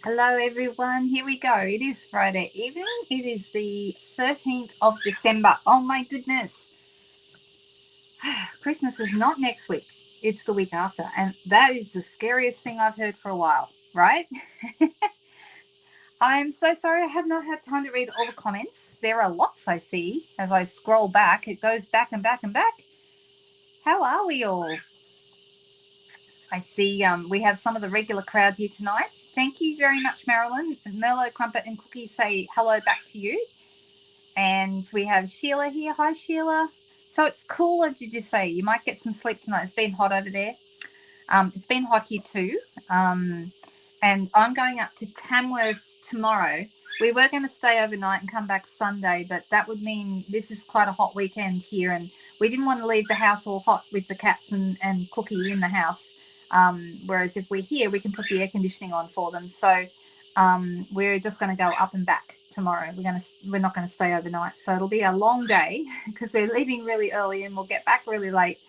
Hello everyone, here we go. It is Friday evening. It is the 13th of December. Oh my goodness. Christmas is not next week. It's the week after. And that is the scariest thing I've heard for a while, right? I'm so sorry I have not had time to read all the comments. There are lots I see as I scroll back. It goes back and back and back. How are we all? I see we have some of the regular crowd here tonight. Thank you very much, Marilyn. Merlot, Crumpet, and Cookie say hello back to you. And we have Sheila here. Hi, Sheila. So it's cooler, did you say? You might get some sleep tonight. It's been hot over there. It's been hot here too. And I'm going up to Tamworth tomorrow. We were going to stay overnight and come back Sunday, but that would mean this is quite a hot weekend here. And we didn't want to leave the house all hot with the cats and Cookie in the house. Whereas if we're here, we can put the air conditioning on for them. So we're just going to go up and back tomorrow. We're not going to stay overnight. So it'll be a long day because we're leaving really early and we'll get back really late.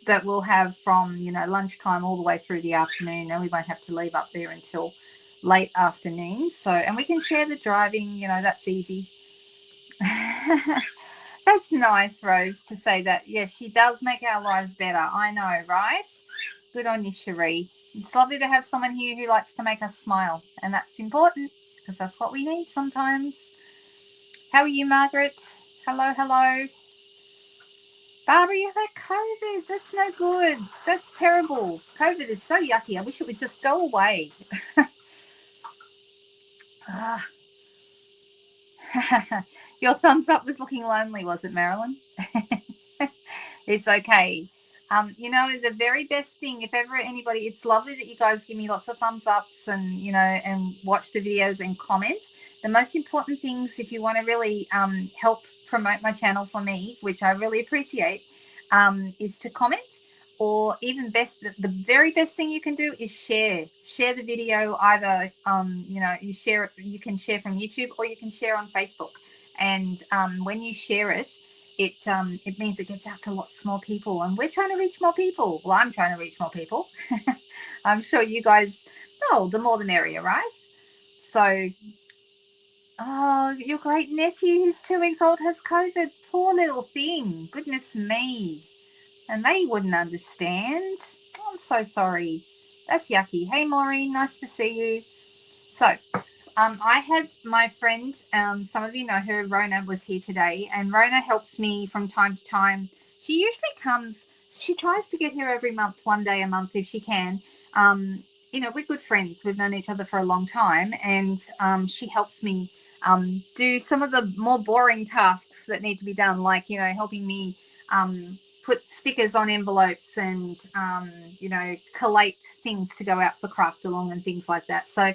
But we'll have from, lunchtime all the way through the afternoon, and we won't have to leave up there until late afternoon. So, and we can share the driving, that's easy. That's nice, Rose, to say that. Yeah, she does make our lives better. I know, right? Good on you, Cherie. It's lovely to have someone here who likes to make us smile, and that's important because that's what we need sometimes. How are you, Margaret? Hello, hello. Barbara, you had COVID. That's no good. That's terrible. COVID is so yucky. I wish it would just go away. Your thumbs up was looking lonely, was it, Marilyn? It's okay. The very best thing, if ever anybody, it's lovely that you guys give me lots of thumbs ups and, and watch the videos and comment. The most important things, if you want to really help promote my channel for me, which I really appreciate, is to comment, or even the very best thing you can do is share the video. Either you can share from YouTube or you can share on Facebook, and when you share it, it means it gets out to lots more people, and we're trying to reach more people. Well, I'm trying to reach more people. I'm sure you guys, the more the merrier, right? So, your great nephew who's 2 weeks old has COVID. Poor little thing. Goodness me. And they wouldn't understand. Oh, I'm so sorry. That's yucky. Hey, Maureen, nice to see you. So, I had my friend, some of you know her, Rona, was here today, and Rona helps me from time to time. She usually comes, she tries to get here every month, one day a month if she can. We're good friends. We've known each other for a long time, and she helps me do some of the more boring tasks that need to be done, like, helping me put stickers on envelopes and, collate things to go out for craft along and things like that. So,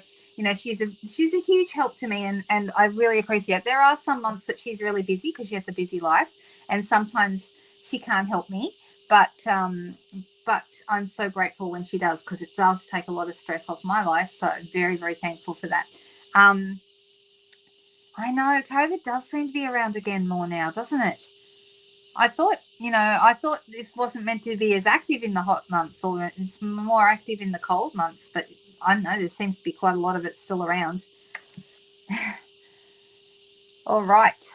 she's a huge help to me, and I really appreciate it. There are some months that she's really busy because she has a busy life, and sometimes she can't help me, but I'm so grateful when she does, because it does take a lot of stress off my life. So I'm very, very thankful for that. I know COVID does seem to be around again more now, doesn't it? I thought it wasn't meant to be as active in the hot months, or it's more active in the cold months, but I don't know, there seems to be quite a lot of it still around. All right.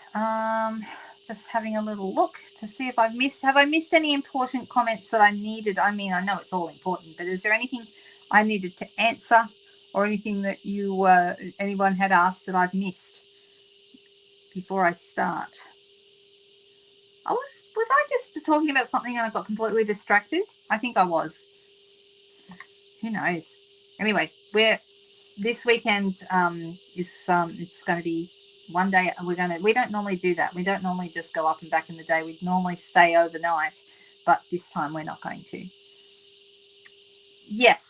Just having a little look to see if have I missed any important comments that I needed? I mean, I know it's all important, but is there anything I needed to answer, or anything that anyone had asked that I've missed before I start? Was I just talking about something and I got completely distracted? I think I was. Who knows? Anyway, this weekend is it's going to be one day. We don't normally do that. We don't normally just go up and back in the day. We'd normally stay overnight, but this time we're not going to. Yes,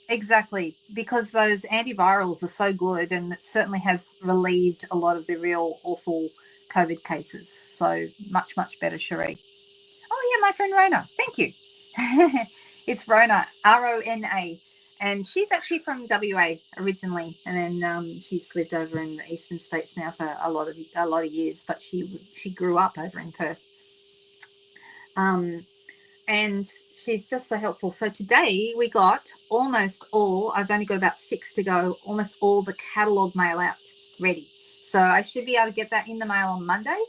exactly, because those antivirals are so good, and it certainly has relieved a lot of the real awful COVID cases. So much, much better, Cherie. Oh yeah, my friend Rona. Thank you. It's Rona, Rona. And she's actually from WA originally, and then she's lived over in the eastern states now for a lot of years. But she grew up over in Perth. and she's just so helpful. So today we got almost all, I've only got about 6 to go, almost all the catalogue mail out ready. So I should be able to get that in the mail on Monday,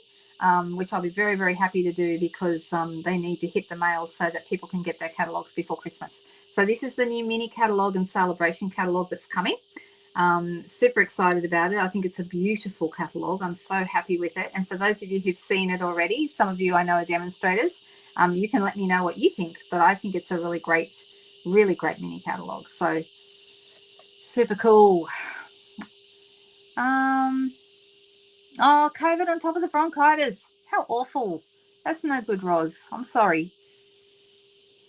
which I'll be very, very happy to do because they need to hit the mail so that people can get their catalogues before Christmas. So this is the new mini catalogue and celebration catalogue that's coming. Super excited about it. I think it's a beautiful catalogue. I'm so happy with it. And for those of you who've seen it already, some of you I know are demonstrators, you can let me know what you think, but I think it's a really great mini catalogue. So super cool. Oh, COVID on top of the bronchitis. How awful. That's no good, Roz. I'm sorry.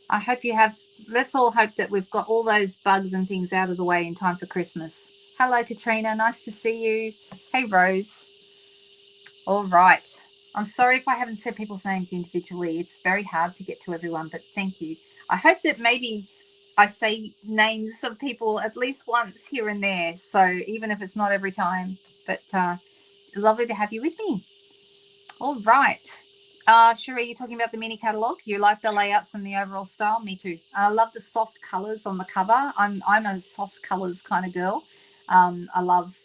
I hope you have, let's all hope that we've got all those bugs and things out of the way in time for Christmas. Hello, Katrina. Nice to see you. Hey, Rose. All right. I'm sorry if I haven't said people's names individually. It's very hard to get to everyone, but thank you. I hope that maybe I say names of people at least once here and there. So even if it's not every time, but lovely to have you with me. All right. Cherie, you're talking about the mini catalogue. You like the layouts and the overall style? Me too. I love the soft colours on the cover. I'm a soft colours kind of girl. I love,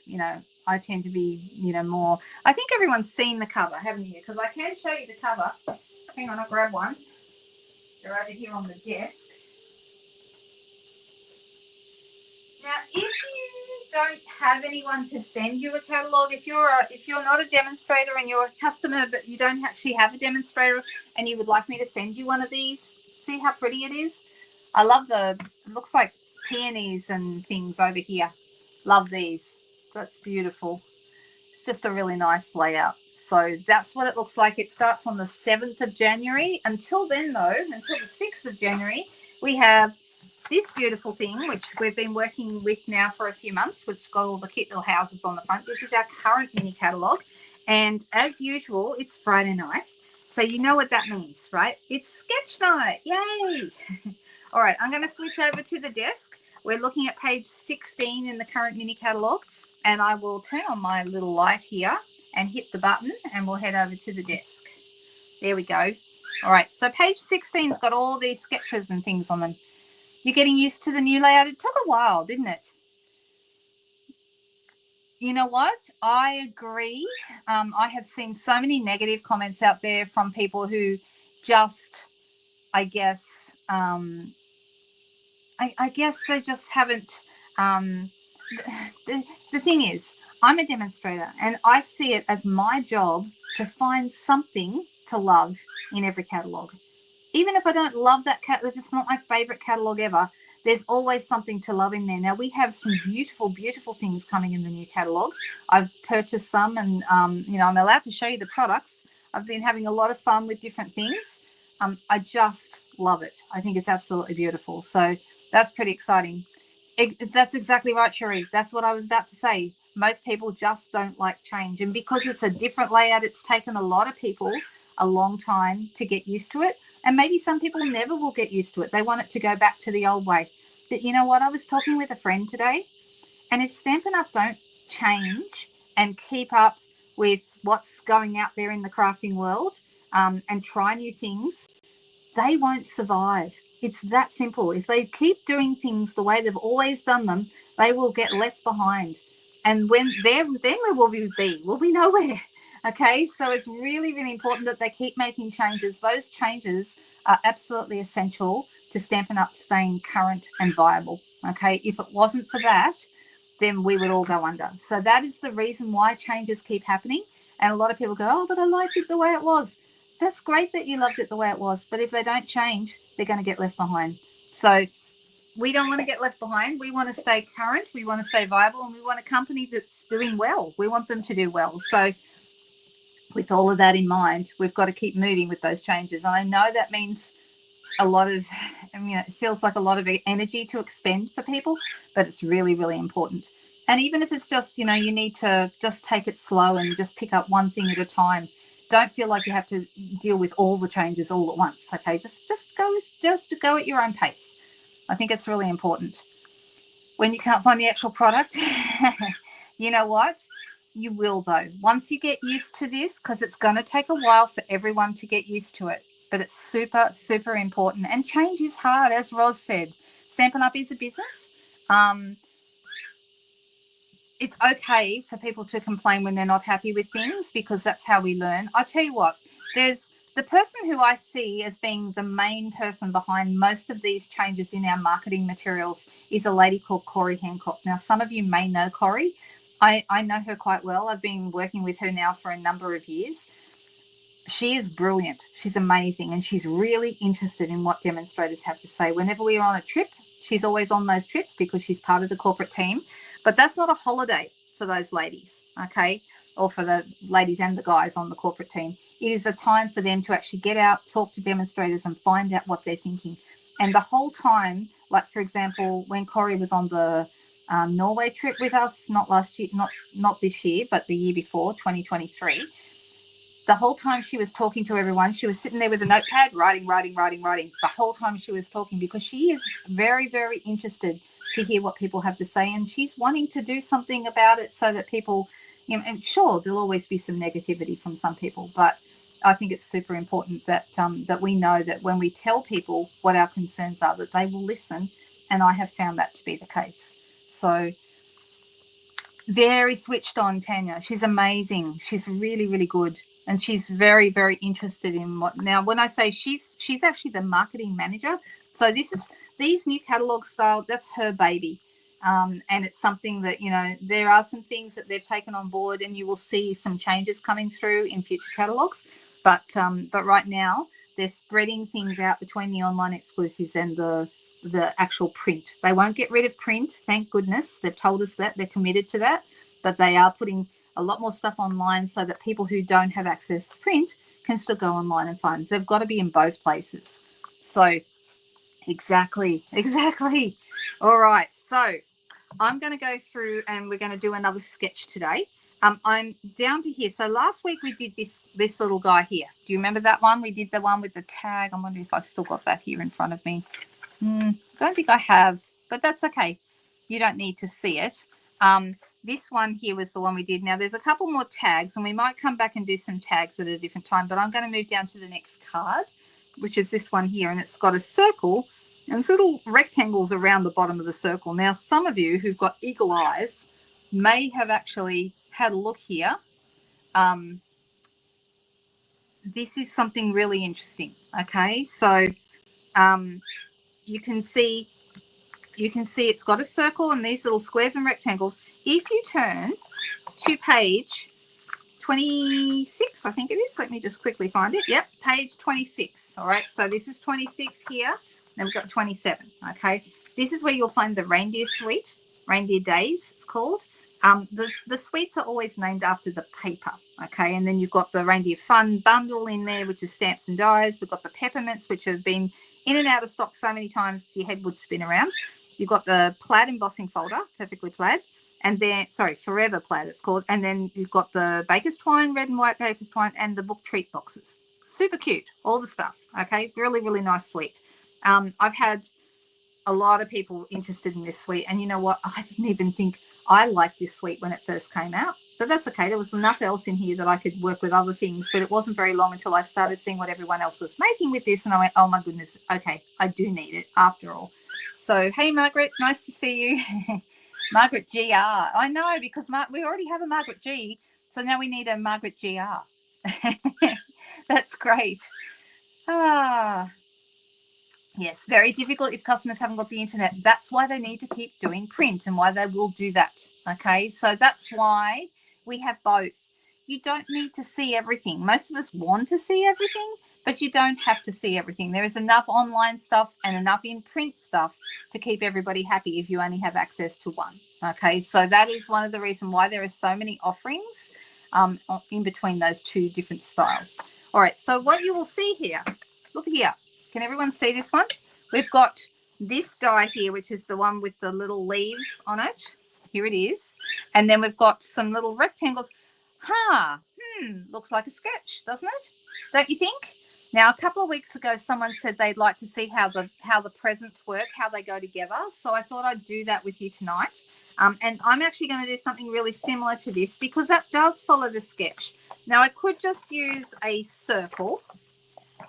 I tend to be, more. I think everyone's seen the cover, haven't you? Because I can show you the cover. Hang on, I'll grab one. They're over here on the desk. Now, if you don't have anyone to send you a catalogue, if you're not a demonstrator and you're a customer, but you don't actually have a demonstrator and you would like me to send you one of these, see how pretty it is? I love it looks like peonies and things over here. Love these. That's beautiful. It's just a really nice layout. So that's what it looks like. It starts on the 7th of January. Until then, though, until the 6th of January, we have this beautiful thing, which we've been working with now for a few months, which has got all the cute little houses on the front. This is our current mini catalogue. And as usual, it's Friday night. So you know what that means, right? It's sketch night. Yay! All right, I'm going to switch over to the desk. We're looking at page 16 in the current mini catalogue. And I will turn on my little light here and hit the button and we'll head over to the desk. There we go. All right, so page 16's got all these sketches and things on them. You're getting used to the new layout. It took a while, didn't it? You know what? I agree. I have seen so many negative comments out there from people who just, I guess, I guess they just haven't. The thing is, I'm a demonstrator and I see it as my job to find something to love in every catalogue. Even if I don't love that if it's not my favorite catalogue ever, there's always something to love in there. Now, we have some beautiful, beautiful things coming in the new catalogue. I've purchased some and, I'm allowed to show you the products. I've been having a lot of fun with different things. I just love it. I think it's absolutely beautiful. So that's pretty exciting. That's exactly right, Cherie. That's what I was about to say. Most people just don't like change. And because it's a different layout, it's taken a lot of people a long time to get used to it. And maybe some people never will get used to it. They want it to go back to the old way. But you know what? I was talking with a friend today, and if Stampin' Up don't change and keep up with what's going out there in the crafting world and try new things, they won't survive. It's that simple. If they keep doing things the way they've always done them, they will get left behind. And then where will we be? We'll be nowhere. Okay, so it's really, really important that they keep making changes. Those changes are absolutely essential to Stampin' Up staying current and viable. Okay, if it wasn't for that, then we would all go under. So that is the reason why changes keep happening. And a lot of people go, oh, but I liked it the way it was. That's great that you loved it the way it was. But if they don't change, they're going to get left behind. So we don't want to get left behind. We want to stay current. We want to stay viable. And we want a company that's doing well. We want them to do well. So with all of that in mind, we've got to keep moving with those changes. And I know that means it feels like a lot of energy to expend for people, but it's really, really important. And even if it's just, you need to just take it slow and just pick up one thing at a time. Don't feel like you have to deal with all the changes all at once. Okay, just go at your own pace. I think it's really important. When you can't find the actual product, you know what? You will, though. Once you get used to this, because it's going to take a while for everyone to get used to it. but it's super, super important. And change is hard, as Roz said. Stampin' Up is a business. It's okay for people to complain when they're not happy with things, because that's how we learn. I tell you what, there's the person who I see as being the main person behind most of these changes in our marketing materials is a lady called Corey Hancock. Now, some of you may know Corey. I know her quite well. I've been working with her now for a number of years. She is brilliant. She's amazing, and she's really interested in what demonstrators have to say. Whenever we are on a trip, she's always on those trips because she's part of the corporate team. But that's not a holiday for those ladies, okay, or for the ladies and the guys on the corporate team. It is a time for them to actually get out, talk to demonstrators, and find out what they're thinking. And the whole time, like, for example, when Corey was on the Norway trip with us, not last year, not this year, but the year before, 2023, the whole time she was talking to everyone, she was sitting there with a notepad, writing the whole time she was talking, because she is very, very interested to hear what people have to say, and she's wanting to do something about it so that people, you know, and sure, there'll always be some negativity from some people, but I think it's super important that that we know that when we tell people what our concerns are, that they will listen, and I have found that to be the case. So very switched on, Tanya. She's amazing. She's really, really good. And she's very, very interested in what. Now, when I say she's actually the marketing manager. So these new catalog style, that's her baby. And it's something that, you know, there are some things that they've taken on board, and you will see some changes coming through in future catalogs. But right now they're spreading things out between the online exclusives and the actual print. They won't get rid of print, thank goodness. They've told us that. They're committed to that. But they are putting a lot more stuff online so that people who don't have access to print can still go online and find. They've got to be in both places. So exactly. All right. So I'm going to go through and we're going to do another sketch today. I'm down to here. So last week we did this little guy here. Do you remember that one? We did the one with the tag. I'm wondering if I've still got that here in front of me. I don't think I have, but that's okay. You don't need to see it. This one here was the one we did. Now, there's a couple more tags, and we might come back and do some tags at a different time, but I'm going to move down to the next card, which is this one here, and it's got a circle and it's little rectangles around the bottom of the circle. Now, some of you who've got eagle eyes may have actually had a look here. This is something really interesting, okay? So you can see it's got a circle and these little squares and rectangles. If you turn to page 26, I think it is. Let me just quickly find it. Yep, page 26. All right, so this is 26 here. Then we've got 27, okay? This is where you'll find the Reindeer suite, Reindeer Days, it's called. The suites are always named after the paper, okay? And then you've got the Reindeer Fun bundle in there, which is stamps and dies. We've got the peppermints, which have been in and out of stock so many times your head would spin around. You've got the plaid embossing folder, perfectly plaid. And then, sorry, Forever Plaid it's called. And then you've got the Baker's Twine, red and white Baker's Twine, and the book treat boxes. Super cute, all the stuff, okay? Really, really nice suite. I've had a lot of people interested in this suite. And you know what? I didn't even think I liked this suite when it first came out. But that's okay. There was enough else in here that I could work with other things. But it wasn't very long until I started seeing what everyone else was making with this. And I went, oh, my goodness, okay, I do need it after all. So, hey, Margaret, nice to see you. Margaret GR. I know, because we already have a Margaret G. So now we need a Margaret GR. That's great. Yes, very difficult if customers haven't got the internet. That's why they need to keep doing print and why they will do that. Okay, so that's why we have both. You don't need to see everything. Most of us want to see everything, but you don't have to see everything. There is enough online stuff and enough in print stuff to keep everybody happy if you only have access to one. Okay, so that is one of the reasons why there are so many offerings in between those two different styles. All right, so what you will see here, look here. Can everyone see this one? We've got this die here, which is the one with the little leaves on it. Here it is. And then we've got some little rectangles. Looks like a sketch, doesn't it? Don't you think? Now, a couple of weeks ago, someone said they'd like to see how the presents work, how they go together. So I thought I'd do that with you tonight. And I'm actually going to do something really similar to this because that does follow the sketch. Now, I could just use a circle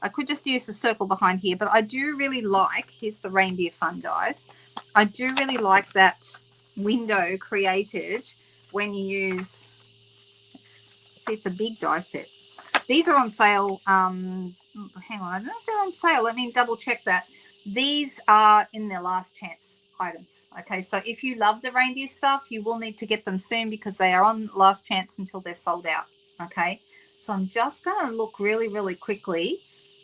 I could just use the circle behind here, but I do really like, here's the Reindeer Fun dies. I do really like that window created when you use, see, it's a big die set. These are on sale. Hang on, I don't know if they're on sale. Let me double check that. These are in their last chance items. Okay, so if you love the reindeer stuff, you will need to get them soon because they are on last chance until they're sold out. Okay, so I'm just going to look really, really quickly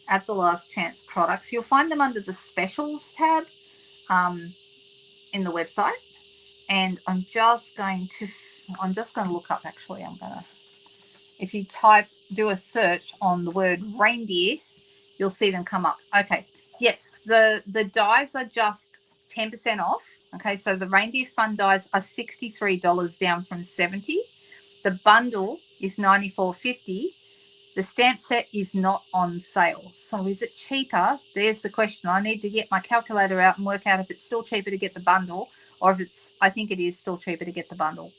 at the last chance products. You'll find them under the specials tab in the website. And I'm just going to look up, actually, if you do a search on the word reindeer, you'll see them come up. Okay, yes, the dies are just 10% off. Okay, so the Reindeer Fun dies are $63 down from $70. The bundle is $94.50. The stamp set is not on sale. So is it cheaper? There's the question. I need to get my calculator out and work out if it's still cheaper to get the bundle or if it's, I think it is still cheaper to get the bundle.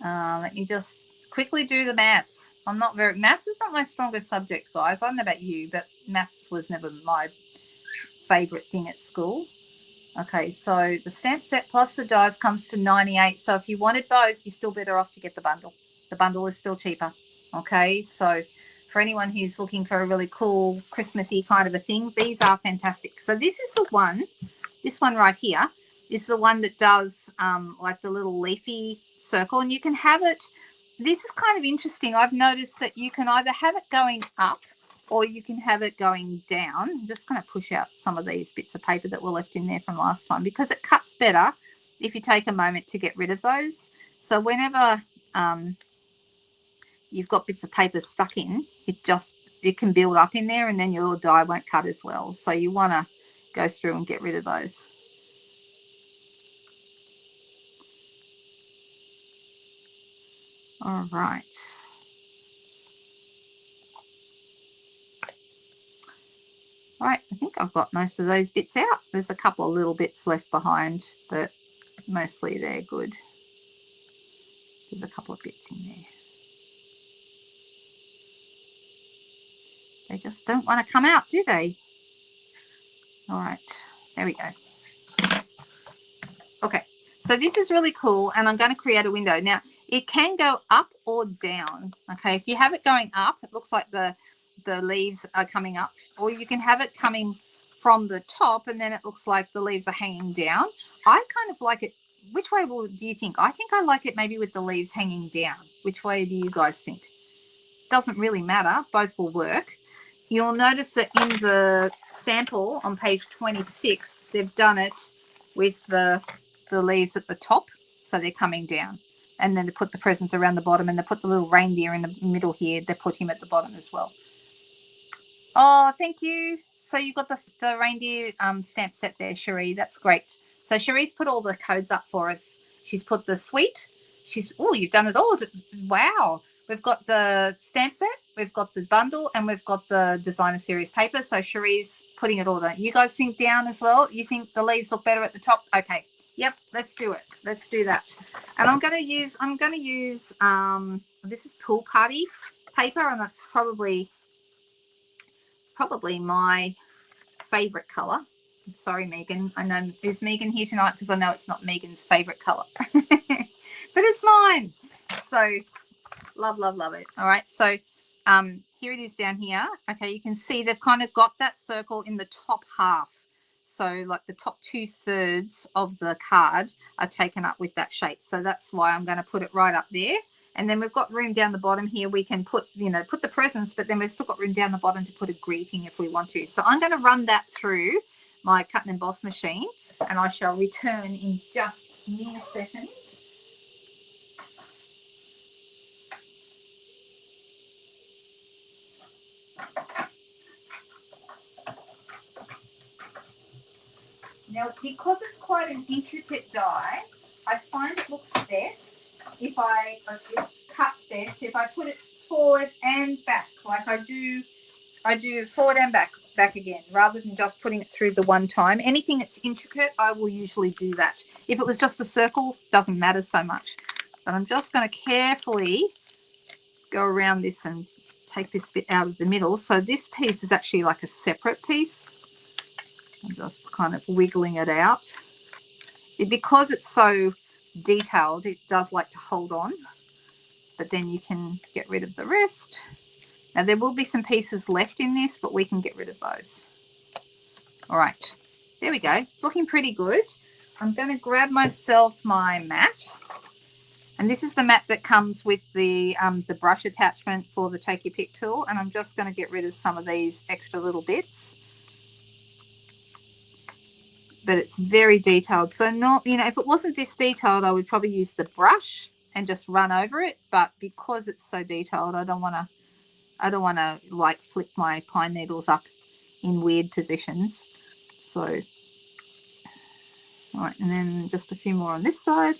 Let me just quickly do the maths. Maths is not my strongest subject, guys. I don't know about you, but maths was never my favorite thing at school. Okay, so the stamp set plus the dies comes to $98. So if you wanted both, you're still better off to get the bundle. The bundle is still cheaper. Okay, so for anyone who's looking for a really cool Christmassy kind of a thing, these are fantastic. So this is the one, this one right here is the one that does like the little leafy circle, and you can have it, this is kind of interesting. I've noticed that you can either have it going up or you can have it going down. I'm just going to push out some of these bits of paper that were left in there from last time because it cuts better if you take a moment to get rid of those. So whenever you've got bits of paper stuck in, it can build up in there and then your die won't cut as well. So you want to go through and get rid of those. All right. All right, I think I've got most of those bits out. There's a couple of little bits left behind, but mostly they're good. There's a couple of bits in there. They just don't want to come out, do they? All right, there we go. Okay, so this is really cool, and I'm going to create a window. Now, it can go up or down, okay? If you have it going up, it looks like the leaves are coming up, or you can have it coming from the top, and then it looks like the leaves are hanging down. I kind of like it. Which way do you think? I think I like it maybe with the leaves hanging down. Which way do you guys think? Doesn't really matter. Both will work. You'll notice that in the sample on page 26, they've done it with the leaves at the top, so they're coming down. And then they put the presents around the bottom, and they put the little reindeer in the middle here. They put him at the bottom as well. Oh, thank you. So you've got the reindeer stamp set there, Cherie. That's great. So Cherie's put all the codes up for us. She's put the suite. Oh, you've done it all. Wow. We've got the stamp set, we've got the bundle, and we've got the designer series paper. So Cherie's putting it all down. You guys think down as well? You think the leaves look better at the top? Okay. Yep, let's do it. Let's do that. And I'm going to use this is pool party paper, and that's probably my favorite color. I'm sorry, Megan. I know, is Megan here tonight? Because I know it's not Megan's favorite color, but it's mine. So love, love, love it. All right. So here it is down here. Okay. You can see they've kind of got that circle in the top half. So like the top 2/3 of the card are taken up with that shape. So that's why I'm going to put it right up there. And then we've got room down the bottom here. We can put the presents, but then we've still got room down the bottom to put a greeting if we want to. So I'm going to run that through my cut and emboss machine, and I shall return in just mere seconds. Now, because it's quite an intricate die, I find it looks best it cuts best if I put it forward and back, like I do forward and back again, rather than just putting it through the one time. Anything that's intricate, I will usually do that. If it was just a circle, doesn't matter so much. But I'm just going to carefully go around this and take this bit out of the middle. So this piece is actually like a separate piece. I'm just kind of wiggling it out. Because it's so detailed, it does like to hold on, but then you can get rid of the rest. Now there will be some pieces left in this, but we can get rid of those. All right, there we go. It's looking pretty good. I'm going to grab myself my mat, and this is the mat that comes with the brush attachment for the Take Your Pick tool, and I'm just going to get rid of some of these extra little bits. But it's very detailed. So not, you know, if it wasn't this detailed, I would probably use the brush and just run over it. But because it's so detailed, I don't want to like flip my pine needles up in weird positions. So, all right, and then just a few more on this side.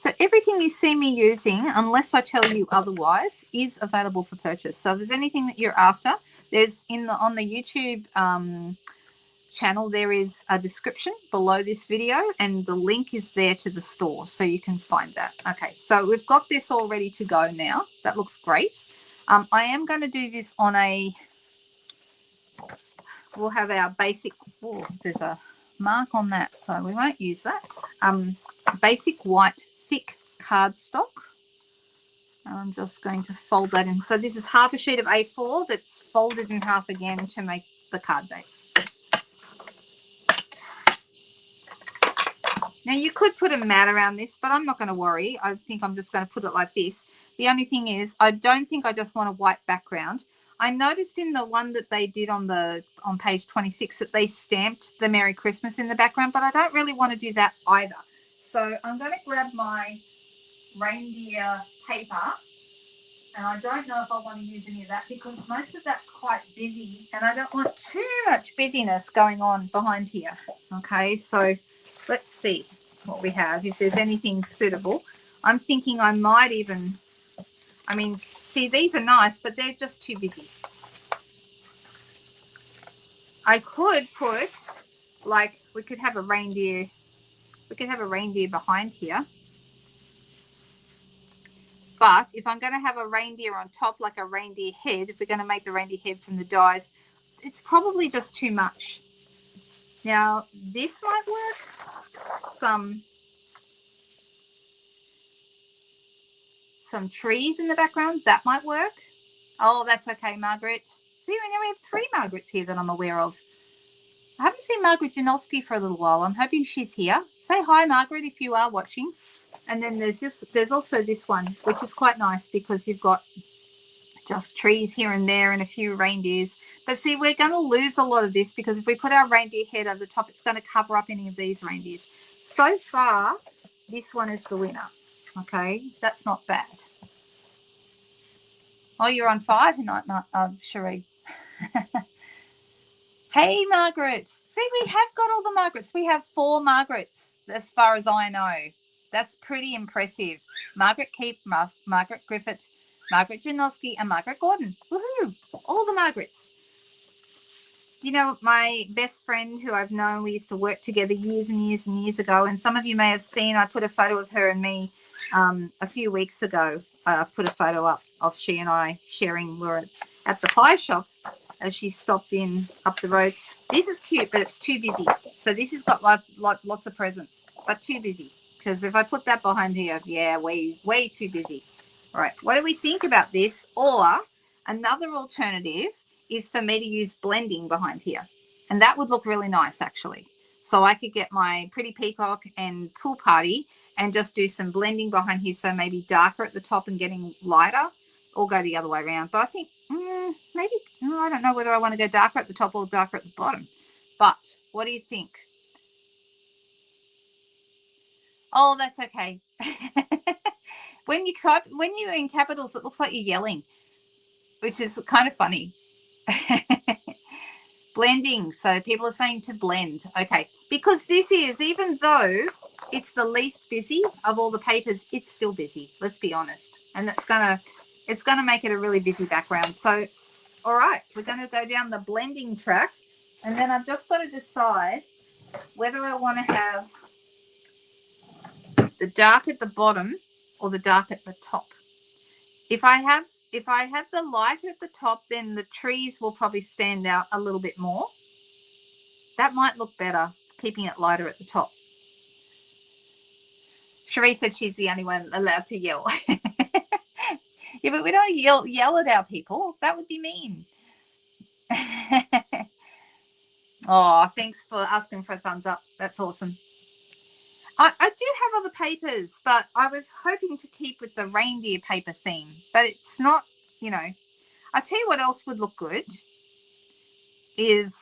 So everything you see me using, unless I tell you otherwise, is available for purchase. So if there's anything that you're after, there's on the YouTube channel, there is a description below this video, and the link is there to the store, so you can find that. Okay, so we've got this all ready to go now. That looks great. I am going to do this on a, we'll have our basic, oh, there's a mark on that, so we won't use that. Basic white thick cardstock. I'm just going to fold that in. So this is half a sheet of A4 that's folded in half again to make the card base. Now you could put a mat around this, but I'm not going to worry. I think I'm just going to put it like this. The only thing is, I don't think I just want a white background. I noticed in the one that they did on page 26 that they stamped the Merry Christmas in the background, but I don't really want to do that either. So I'm going to grab my reindeer paper, and I don't know if I want to use any of that because most of that's quite busy, and I don't want too much busyness going on behind here. Okay, so let's see what we have, if there's anything suitable. I'm thinking I might even, I mean, see, these are nice, but they're just too busy. I could put, like, we could have a reindeer behind here. But if I'm going to have a reindeer on top, like a reindeer head, if we're going to make the reindeer head from the dies, it's probably just too much. Now, this might work. Some trees in the background, that might work. Oh, that's okay, Margaret. See, now we have 3 Margarets here that I'm aware of. I haven't seen Margaret Janowski for a little while. I'm hoping she's here. Say hi, Margaret, if you are watching. And then there's also this one, which is quite nice because you've got just trees here and there and a few reindeers. But see, we're going to lose a lot of this because if we put our reindeer head over the top, it's going to cover up any of these reindeers. So far, this one is the winner. Okay, that's not bad. Oh, you're on fire tonight, Cherie. Hey, Margaret. See, we have got all the Margarets. We have 4 Margarets, as far as I know. That's pretty impressive. Margaret Keep, Margaret Griffith, Margaret Janowski, and Margaret Gordon. Woohoo! All the Margarets. You know, my best friend who I've known, we used to work together years and years and years ago, and some of you may have seen, I put a photo of her and me a few weeks ago. I put a photo up of she and I sharing, we're at the pie shop as she stopped in up the road. This is cute, but it's too busy. So this has got lots of presents, but too busy. Because if I put that behind here, yeah, way too busy. All right, what do we think about this? Or another alternative is for me to use blending behind here. And that would look really nice, actually. So I could get my Pretty Peacock and Pool Party and just do some blending behind here. So maybe darker at the top and getting lighter, or go the other way around. But I think maybe, I don't know whether I want to go darker at the top or darker at the bottom. But what do you think? Oh, that's okay. When you're in capitals, it looks like you're yelling, which is kind of funny. Blending. So people are saying to blend. Okay. Because this is, even though it's the least busy of all the papers, it's still busy. Let's be honest. And it's going to make it a really busy background. So, all right, we're going to go down the blending track. And then I've just got to decide whether I want to have the dark at the bottom or the dark at the top? If I have the lighter at the top, then the trees will probably stand out a little bit more. That might look better, keeping it lighter at the top. Cherie said she's the only one allowed to yell. Yeah, but we don't yell at our people. That would be mean. Oh, thanks for asking for a thumbs up. That's awesome. I do have other papers, but I was hoping to keep with the reindeer paper theme. But it's not, you know. I'll tell you what else would look good is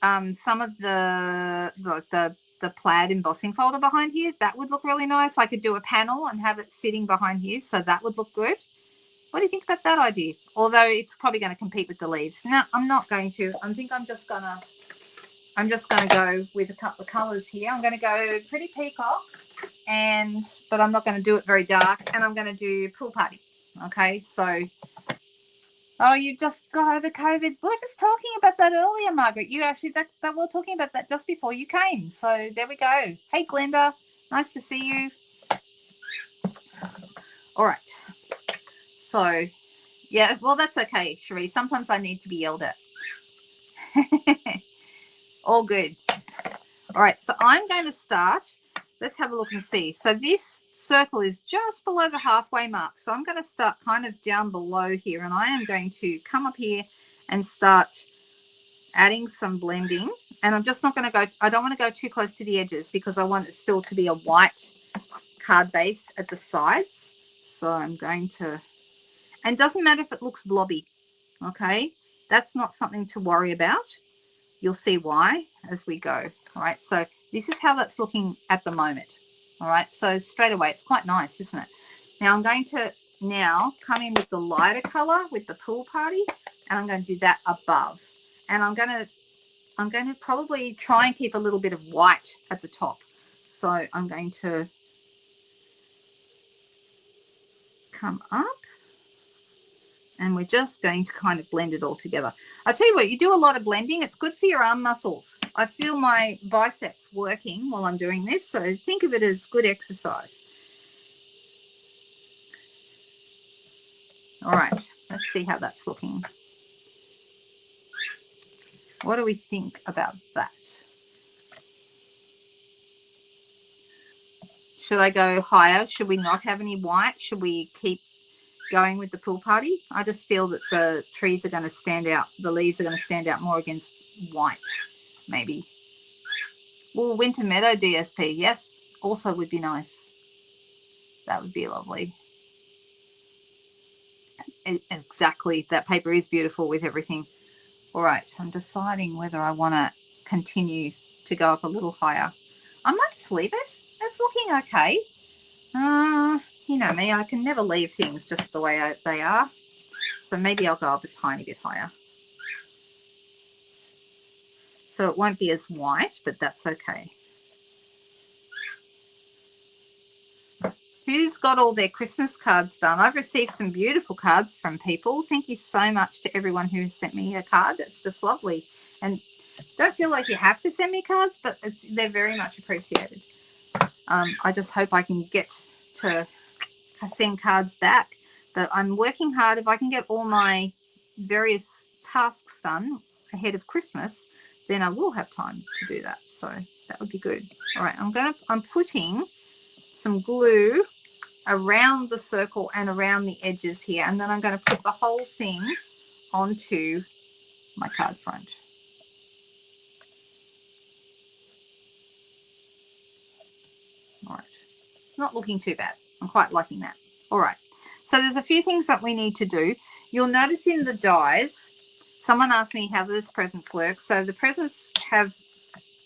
some of the plaid embossing folder behind here. That would look really nice. I could do a panel and have it sitting behind here, so that would look good. What do you think about that idea? Although it's probably going to compete with the leaves. No, I'm not going to. I think I'm just gonna go with a couple of colors here. I'm going to go Pretty Peacock, but I'm not going to do it very dark, and I'm going to do Pool Party. Okay, so oh, you just got over COVID. We were just talking about that earlier, Margaret. You actually that we were talking about that just before you came. So there we go. Hey, Glenda, nice to see you. All right. So, yeah, well, that's okay, Cherie. Sometimes I need to be yelled at. All good. All right, so I'm going to start. Let's have a look and see. So this circle is just below the halfway mark. So I'm going to start kind of down below here, and I am going to come up here and start adding some blending. And I'm just not going to go, I don't want to go too close to the edges because I want it still to be a white card base at the sides. So I'm going to, and it doesn't matter if it looks blobby, okay? That's not something to worry about. You'll see why as we go. All right, so this is how that's looking at the moment. All right, so straight away, it's quite nice, isn't it? Now I'm going to come in with the lighter color with the Pool Party, and I'm going to do that above. And I'm going to probably try and keep a little bit of white at the top. So I'm going to come up, and we're just going to kind of blend it all together. I tell you what, you do a lot of blending. It's good for your arm muscles. I feel my biceps working while I'm doing this, so think of it as good exercise. All right, let's see how that's looking. What do we think about that? Should I go higher? Should we not have any white? Should we keep going with the Pool Party? I just feel that the trees are going to stand out. The leaves are going to stand out more against white, maybe. Well, Winter Meadow DSP, yes, also would be nice. That would be lovely. Exactly. That paper is beautiful with everything. All right, I'm deciding whether I want to continue to go up a little higher. I might just leave it. It's looking okay. You know me, I can never leave things just the way they are. So maybe I'll go up a tiny bit higher. So it won't be as white, but that's okay. Who's got all their Christmas cards done? I've received some beautiful cards from people. Thank you so much to everyone who has sent me a card. It's just lovely. And don't feel like you have to send me cards, but they're very much appreciated. I just hope I can get to send cards back. But I'm working hard. If I can get all my various tasks done ahead of Christmas, then I will have time to do that. So that would be good. All right, I'm putting some glue around the circle and around the edges here, and then I'm going to put the whole thing onto my card front. All right, not looking too bad. I'm quite liking that. All right, so there's a few things that we need to do. You'll notice in the dies, someone asked me how those presents work. So the presents have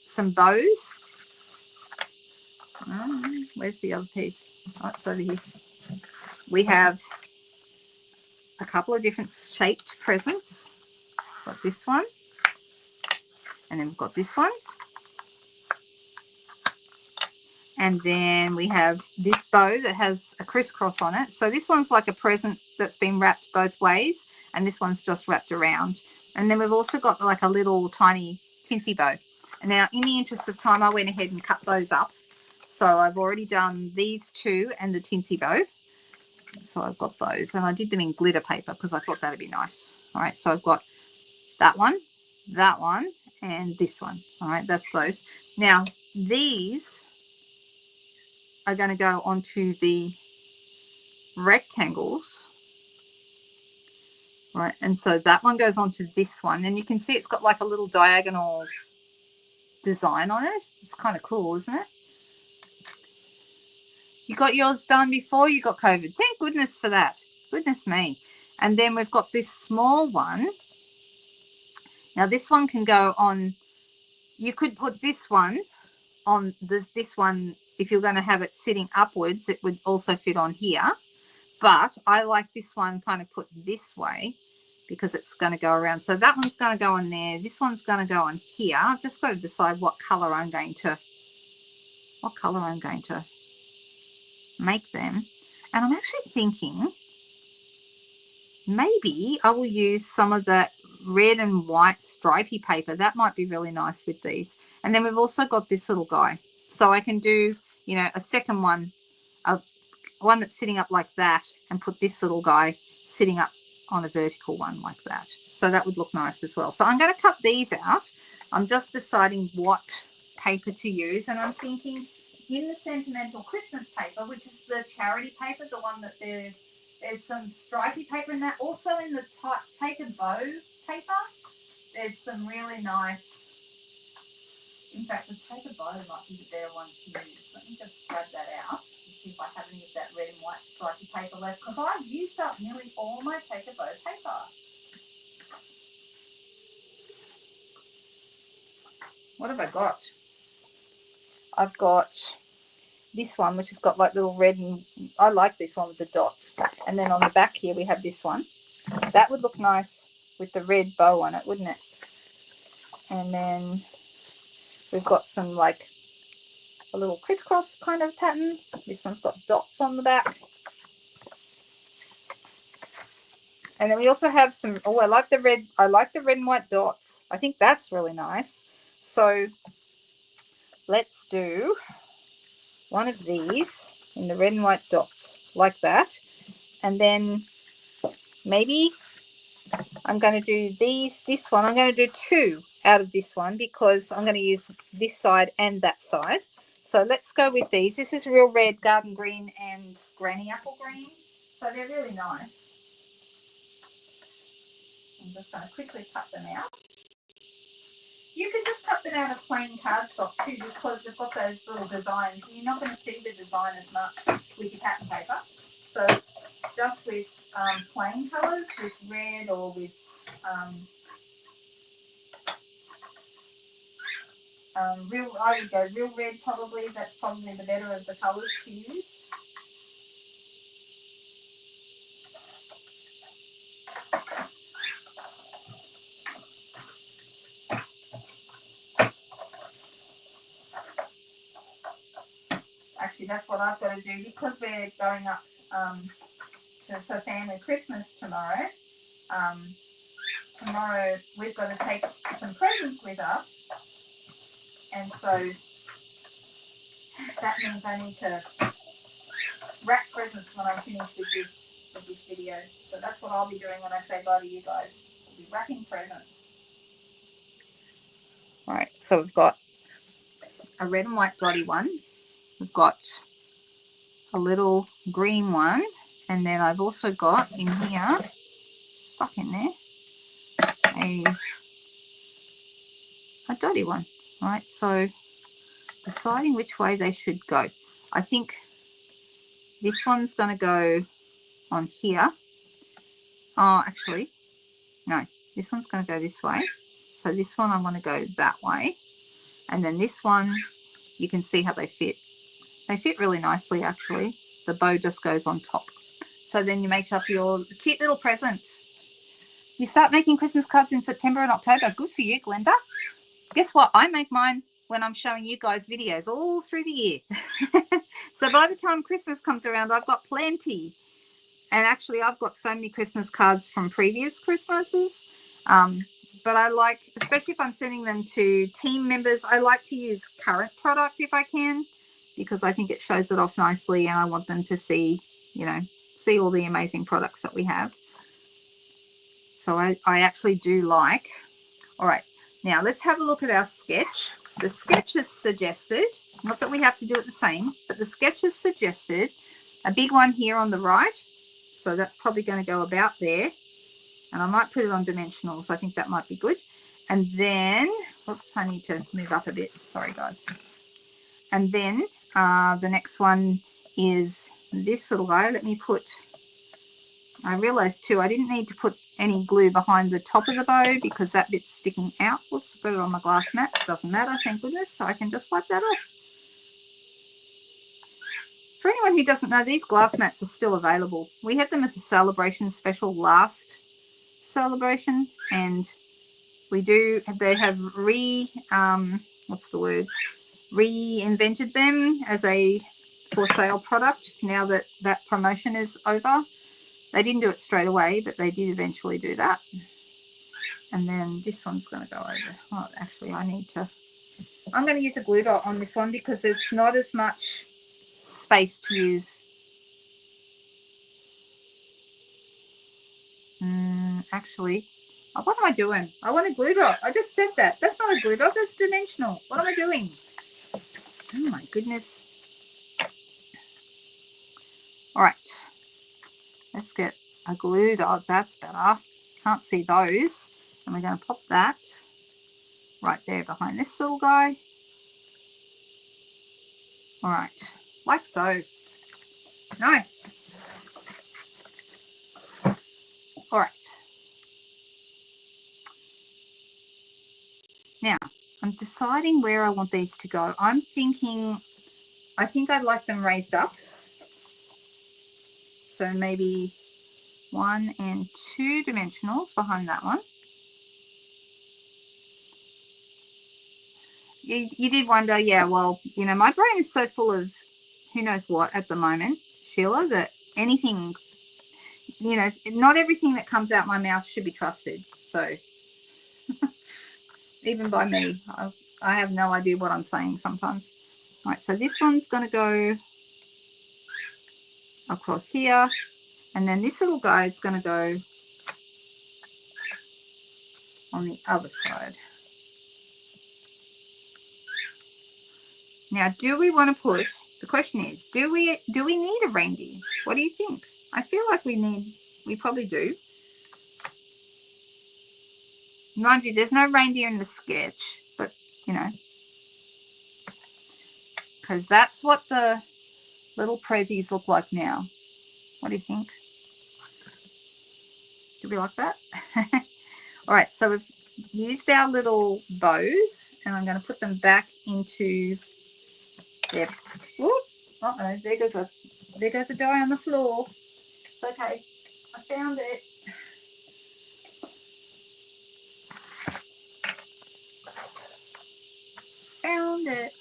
some bows. Where's the other piece? Oh, it's over here. We have a couple of different shaped presents. Got this one, and then we've got this one, and then we have this bow that has a crisscross on it. So this one's like a present that's been wrapped both ways, and this one's just wrapped around. And then we've also got like a little tiny tinsy bow. And now, in the interest of time, I went ahead and cut those up. So I've already done these two and the tinsy bow. So I've got those, and I did them in glitter paper because I thought that'd be nice. All right, so I've got that one, and this one. All right, that's those. Now these are going to go onto the rectangles. Right, and so that one goes onto this one, and you can see it's got like a little diagonal design on it. It's kind of cool, isn't it? You got yours done before you got COVID. Thank goodness for that. Goodness me. And then we've got this small one. Now this one can go on, you could put this one on this one. If you're going to have it sitting upwards, it would also fit on here. But I like this one kind of put this way because it's going to go around. So that one's going to go on there. This one's going to go on here. I've just got to decide what color I'm going to make them. And I'm actually thinking maybe I will use some of the red and white stripy paper. That might be really nice with these. And then we've also got this little guy. So I can do, you know, a second one, one that's sitting up like that, and put this little guy sitting up on a vertical one like that. So that would look nice as well. So I'm going to cut these out. I'm just deciding what paper to use, and I'm thinking in the sentimental Christmas paper, which is the charity paper, the one that there's some stripy paper in that. Also in the take a bow paper, there's some really nice, in fact the take a bow might be the better one to use. Let me just grab that out and see if I have any of that red and white stripy paper left, because I've used up nearly all my take a bow paper. What have I got? I've got this one, which has got like little red, and I like this one with the dots. And then on the back here we have this one. That would look nice with the red bow on it, wouldn't it? And then we've got some like a little crisscross kind of pattern. This one's got dots on the back. And then we also have some, oh, I like the red and white dots. I think that's really nice. So let's do one of these in the red and white dots like that. And then maybe I'm going to do this one. I'm going to do two out of this one because I'm going to use this side and that side. So let's go with these. This is real red, garden green, and granny apple green. So they're really nice. I'm just going to quickly cut them out. You can just cut them out of plain cardstock too, because they've got those little designs. You're not going to see the design as much with your pattern paper. So just with plain colours, with red or with I would go real red probably. That's probably the better of the colours to use. Actually, that's what I've got to do because we're going up to family Christmas tomorrow. Tomorrow we've got to take some presents with us, and so that means I need to wrap presents when I'm finished with this video. So that's what I'll be doing when I say bye to you guys. I'll be wrapping presents. All right, so we've got a red and white bloody one. We've got a little green one, and then I've also got in here, stuck in there, a dotty one. All right, so deciding which way they should go. I think this one's going to go on here. Oh, actually, no, this one's going to go this way. So this one I want to go that way. And then this one, you can see how they fit. They fit really nicely, actually. The bow just goes on top. So then you make up your cute little presents. You start making Christmas cards in September and October. Good for you, Glenda. Guess what? I make mine when I'm showing you guys videos all through the year. So by the time Christmas comes around, I've got plenty. And actually, I've got so many Christmas cards from previous Christmases. But I like, especially if I'm sending them to team members, I like to use current product if I can, because I think it shows it off nicely and I want them to see, you know, see all the amazing products that we have. So I actually do like. All right, now let's have a look at our sketch. The sketch is suggested, not that we have to do it the same, but the sketch is suggested a big one here on the right. So that's probably going to go about there. And I might put it on dimensionals. I think that might be good. And then, oops, I need to move up a bit. Sorry, guys. And then the next one is this little guy. Let me put, I realized too, I didn't need to put any glue behind the top of the bow because that bit's sticking out. Whoops, put it on my glass mat. Doesn't matter, thank goodness. So I can just wipe that off. For anyone who doesn't know, these glass mats are still available. We had them as a celebration special last celebration, and they have reinvented them as a for sale product now that that promotion is over. They didn't do it straight away, but they did eventually do that. And then this one's going to go over. Oh, actually, I'm going to use a glue dot on this one because there's not as much space to use. Actually, what am I doing? I want a glue dot. I just said that. That's not a glue dot. That's dimensional. What am I doing? Oh my goodness. All right. Let's get a glue dot. That's better. Can't see those. And we're going to pop that right there behind this little guy. All right. Like so. Nice. All right. Now, I'm deciding where I want these to go. I'm thinking, I think I'd like them raised up. So maybe 1 and 2 dimensionals behind that one. You did wonder, yeah, well, you know, my brain is so full of who knows what at the moment, Sheila, that anything, you know, not everything that comes out my mouth should be trusted. So even by me, I have no idea what I'm saying sometimes. All right, so this one's going to go across here. And then this little guy is going to go on the other side. Now, do we want to put, the question is, do we need a reindeer? What do you think? I feel like we probably do. Mind you, there's no reindeer in the sketch, but, you know, because that's what the little prezzies look like now. What do you think? Do we like that? All right, so we've used our little bows, and I'm going to put them back into their. Whoop! Uh-oh, there goes a die on the floor. It's okay. I found it. Found it.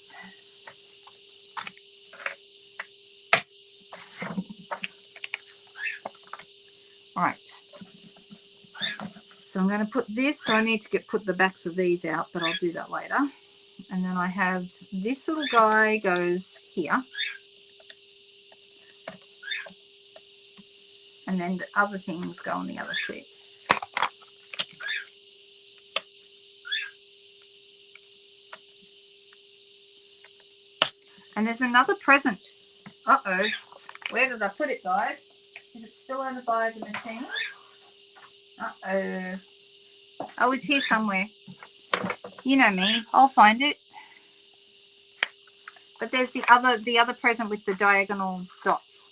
All right. So I'm going to put this. So I need to put the backs of these out, but I'll do that later. And then I have this little guy goes here. And then the other things go on the other sheet. And there's another present. Uh-oh. Where did I put it, guys? Is it still over by the machine? Uh-oh. Oh, it's here somewhere. You know me. I'll find it. But there's the other present with the diagonal dots.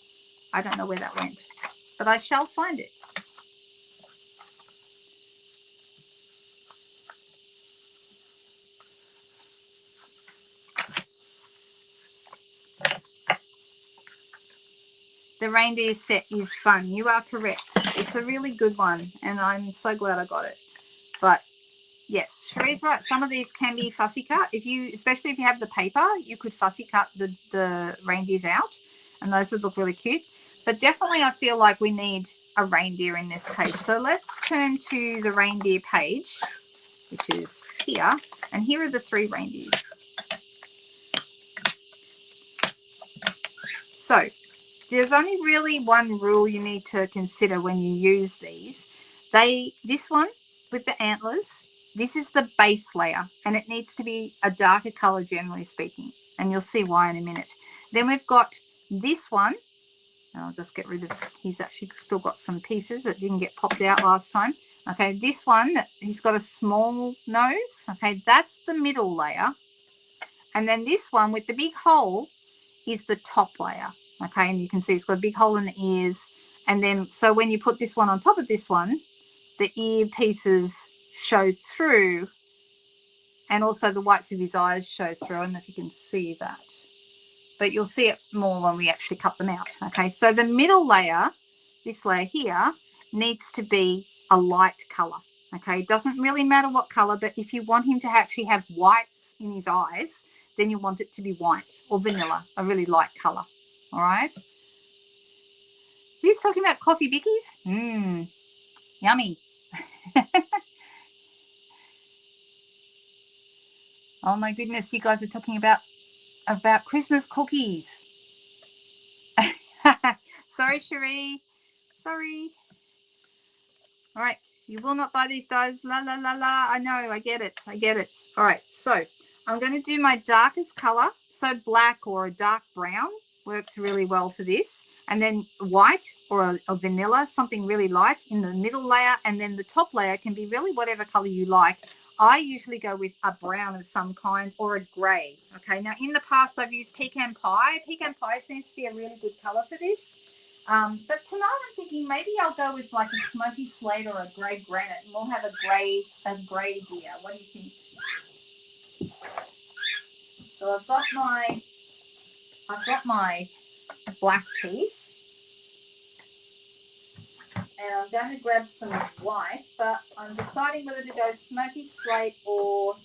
I don't know where that went. But I shall find it. The reindeer set is fun. You are correct. It's a really good one, and I'm so glad I got it. But yes, Cherie's right. Some of these can be fussy cut. Especially if you have the paper, you could fussy cut the reindeers out, and those would look really cute. But definitely, I feel like we need a reindeer in this case. So let's turn to the reindeer page, which is here, and here are the 3 reindeers. So There's only really one rule you need to consider when you use these. This one with the antlers, this is the base layer, and it needs to be a darker color, generally speaking, and you'll see why in a minute. Then we've got this one, and I'll just get rid of, he's actually still got some pieces that didn't get popped out last time. Okay, this one, he's got a small nose. Okay, that's the middle layer. And then this one with the big hole is the top layer. Okay, and you can see it's got a big hole in the ears. And then, so when you put this one on top of this one, the ear pieces show through, and also the whites of his eyes show through. I don't know if you can see that, but you'll see it more when we actually cut them out. Okay, so the middle layer, this layer here, needs to be a light color. Okay, it doesn't really matter what color, but if you want him to actually have whites in his eyes, then you want it to be white or vanilla, a really light color. All right. Who's talking about coffee bickies? Yummy. Oh my goodness, you guys are talking about Christmas cookies. Sorry, Cherie. Sorry. All right, you will not buy these dies. La, la, la, la. I know, I get it. I get it. All right, so I'm going to do my darkest color. So black or a dark brown works really well for this. And then white or a vanilla, something really light in the middle layer. And then the top layer can be really whatever color you like. I usually go with a brown of some kind or a gray. Okay, now in the past I've used pecan pie. Pecan pie seems to be a really good color for this. But tonight I'm thinking maybe I'll go with like a smoky slate or a grey granite, and we'll have a grey deer. What do you think? So I've got my black piece, and I'm going to grab some white, but I'm deciding whether to go smoky slate or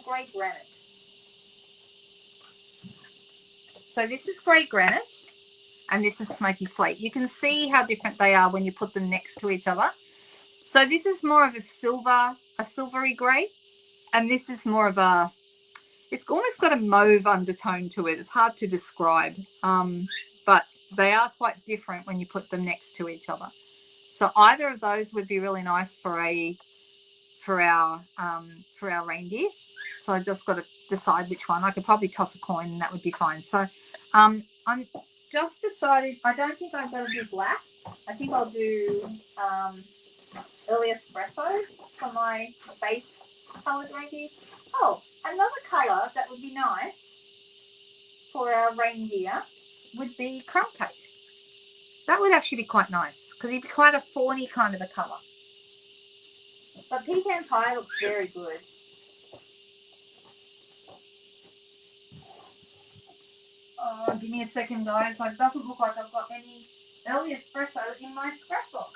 grey granite. So this is grey granite and this is smoky slate. You can see how different they are when you put them next to each other. So this is more of a silvery grey, and this is more of a, it's almost got a mauve undertone to it. It's hard to describe, but they are quite different when you put them next to each other. So either of those would be really nice for our reindeer. So I just got to decide which one. I could probably toss a coin and that would be fine. So I'm just decided. I don't think I'm going to do black. I think I'll do early espresso for my base coloured reindeer. Oh, another colour that would be nice for our reindeer would be crumb cake. That would actually be quite nice because he'd be quite a fawny kind of a colour. But pecan pie looks very good. Oh, give me a second, guys. It doesn't look like I've got any early espresso in my scrapbook.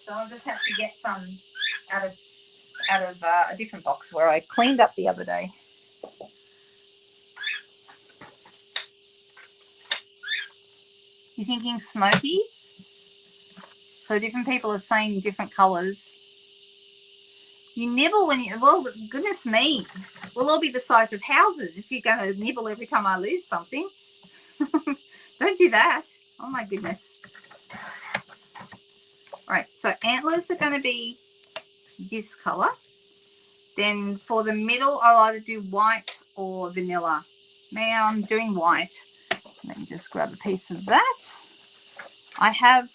So I'll just have to get some out of a different box where I cleaned up the other day. You thinking smoky? So different people are saying different colours. You nibble when you, well, goodness me, we'll all be the size of houses if you're going to nibble every time I lose something. Don't do that. Oh my goodness. All right, so antlers are going to be this colour. Then for the middle, I'll either do white or vanilla. Now I'm doing white. Let me just grab a piece of that. I have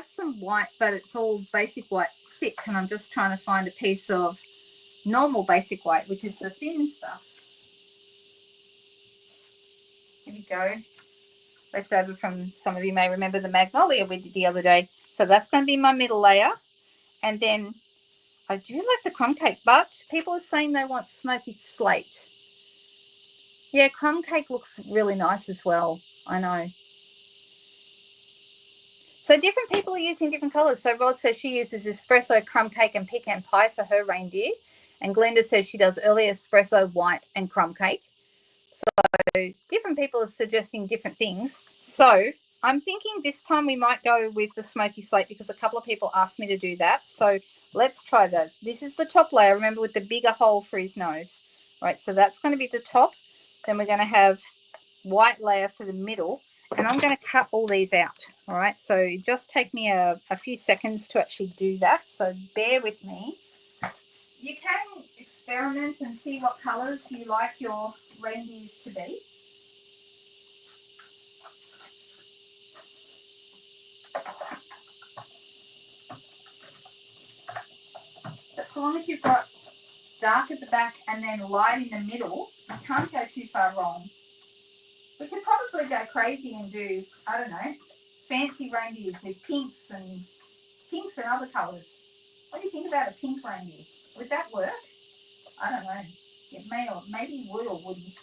some white, but it's all basic white thick, and I'm just trying to find a piece of normal basic white, which is the thin stuff. Here we go. Left over from, some of you may remember the magnolia we did the other day. So that's going to be my middle layer. And then I do like the crumb cake, but people are saying they want smoky slate. Yeah, crumb cake looks really nice as well. I know. So different people are using different colours. So Roz says she uses espresso, crumb cake and pecan pie for her reindeer. And Glenda says she does early espresso, white and crumb cake. So different people are suggesting different things. So I'm thinking this time we might go with the smoky slate because a couple of people asked me to do that. So let's try that. This is the top layer, remember, with the bigger hole for his nose. All right, so that's going to be the top. Then we're going to have white layer for the middle. And I'm going to cut all these out. All right, so just take me a few seconds to actually do that. So bear with me. You can experiment and see what colours you like your reindeers to be. But so long as you've got dark at the back and then light in the middle, you can't go too far wrong. We could probably go crazy and do, I don't know, fancy reindeers with pinks and other colours. What do you think about a pink reindeer? Would that work? I don't know. It may, or maybe would or wouldn't.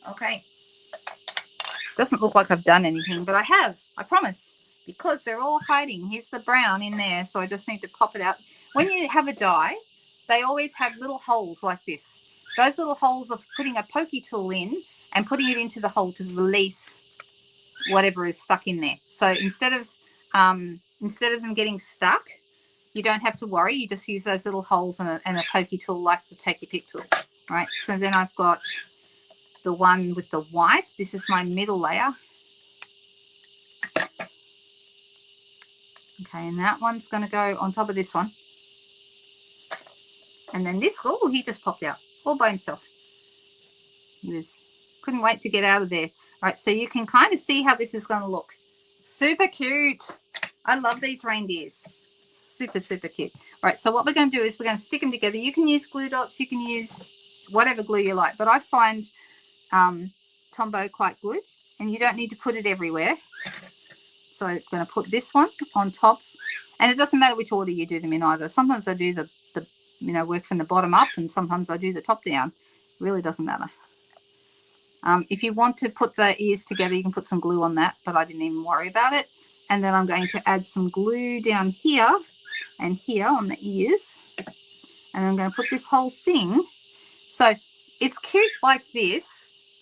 Okay. Doesn't look like I've done anything, but I have. I promise. Because they're all hiding. Here's the brown in there, so I just need to pop it out. When you have a die, they always have little holes like this. Those little holes are putting a pokey tool in and putting it into the hole to release whatever is stuck in there. So instead of them getting stuck, you don't have to worry. You just use those little holes and a pokey tool like the take your pick tool. All right, so then I've got the one with the white. This is my middle layer. Okay, and that one's going to go on top of this one. And then this, oh, he just popped out all by himself. He couldn't wait to get out of there. All right, so you can kind of see how this is going to look. Super cute. I love these reindeers. Super, super cute. All right, so what we're going to do is we're going to stick them together. You can use glue dots. You can use whatever glue you like. But I find Tombow quite good. And you don't need to put it everywhere. So I'm going to put this one on top. And it doesn't matter which order you do them in either. Sometimes I do the work from the bottom up, and sometimes I do the top down. It really doesn't matter. If you want to put the ears together, you can put some glue on that, but I didn't even worry about it. And then I'm going to add some glue down here and here on the ears. And I'm going to put this whole thing. So it's cute like this,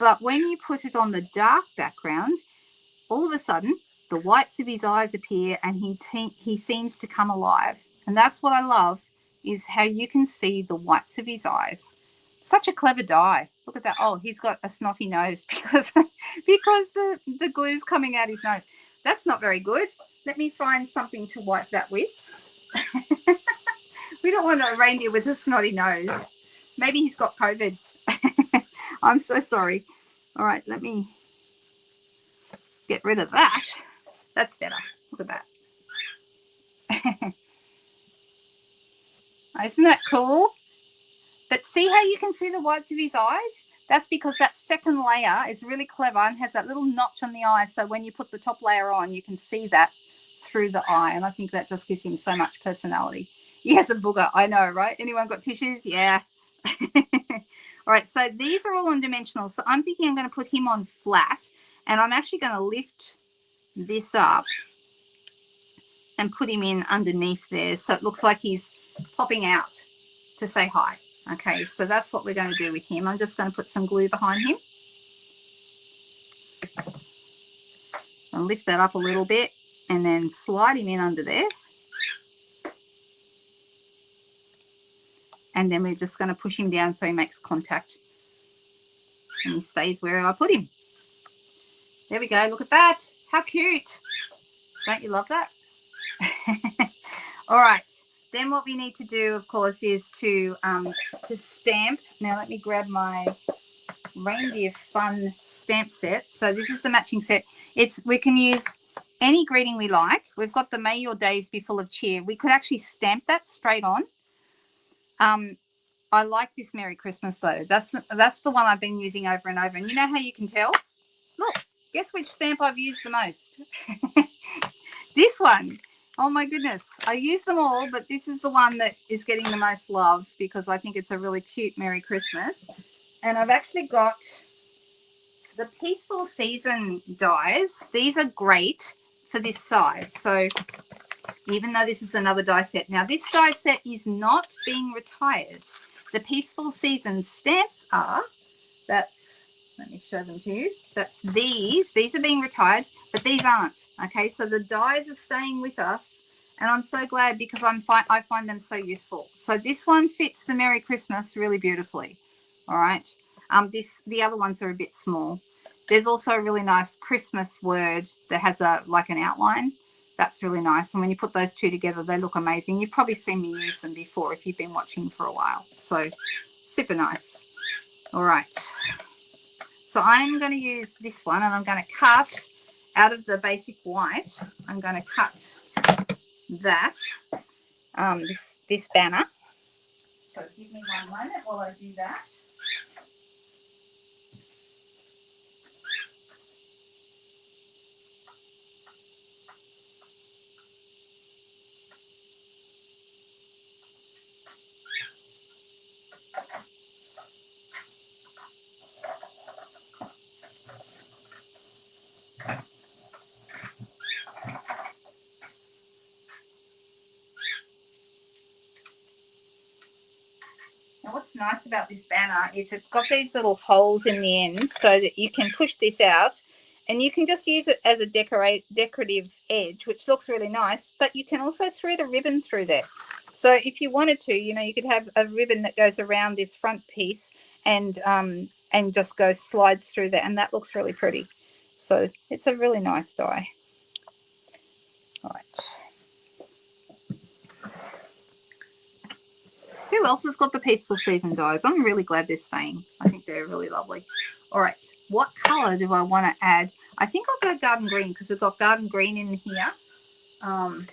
but when you put it on the dark background, all of a sudden, the whites of his eyes appear and he seems to come alive. And that's what I love, is how you can see the whites of his eyes. Such a clever die. Look at that. Oh, he's got a snotty nose because the glue's coming out his nose. That's not very good. Let me find something to wipe that with. We don't want a reindeer with a snotty nose. Maybe he's got COVID. I'm so sorry. All right, let me get rid of that. That's better. Look at that. Isn't that cool? But see how you can see the whites of his eyes? That's because that second layer is really clever and has that little notch on the eye. So when you put the top layer on, you can see that through the eye. And I think that just gives him so much personality. He has a booger. I know, right? Anyone got tissues? Yeah. All right. So these are all on dimensional. So I'm thinking I'm going to put him on flat. And I'm actually going to lift this up and put him in underneath there. So it looks like he's popping out to say hi. Okay, so that's what we're going to do with him. I'm just going to put some glue behind him. I'll lift that up a little bit and then slide him in under there. And then we're just going to push him down so he makes contact. And he stays where I put him. There we go. Look at that. How cute. Don't you love that? All right. Then what we need to do, of course, is to stamp. Now let me grab my Reindeer Fun stamp set. So this is the matching set. We can use any greeting we like. We've got the May Your Days Be Full of Cheer. We could actually stamp that straight on. I like this Merry Christmas though. That's the one I've been using over and over. And you know how you can tell? Look, guess which stamp I've used the most? This one. Oh my goodness. I use them all, but this is the one that is getting the most love because I think it's a really cute Merry Christmas. And I've actually got the Peaceful Season dies, these are great for this size. So even though this is another die set. Now, this die set is not being retired. The Peaceful Season stamps are, let me show them to you. That's these. These are being retired, but these aren't. Okay, so the dies are staying with us, and I'm so glad because I find them so useful. So this one fits the Merry Christmas really beautifully. All right. The other ones are a bit small. There's also a really nice Christmas word that has like an outline. That's really nice. And when you put those two together, they look amazing. You've probably seen me use them before if you've been watching for a while. So super nice. All right. So I'm going to use this one, and I'm going to cut out of the basic white. I'm going to cut that, this banner. So give me one moment while I do that. Now what's nice about this banner is it's got these little holes in the end so that you can push this out, and you can just use it as a decorative edge, which looks really nice, but you can also thread a ribbon through there. So if you wanted to, you know, you could have a ribbon that goes around this front piece and just slides through there, and that looks really pretty. So it's a really nice die. All right. Who else has got the Peaceful Season dies? I'm really glad they're staying. I think they're really lovely. All right, what color do I want to add? I think I'll go garden green because we've got garden green in here. And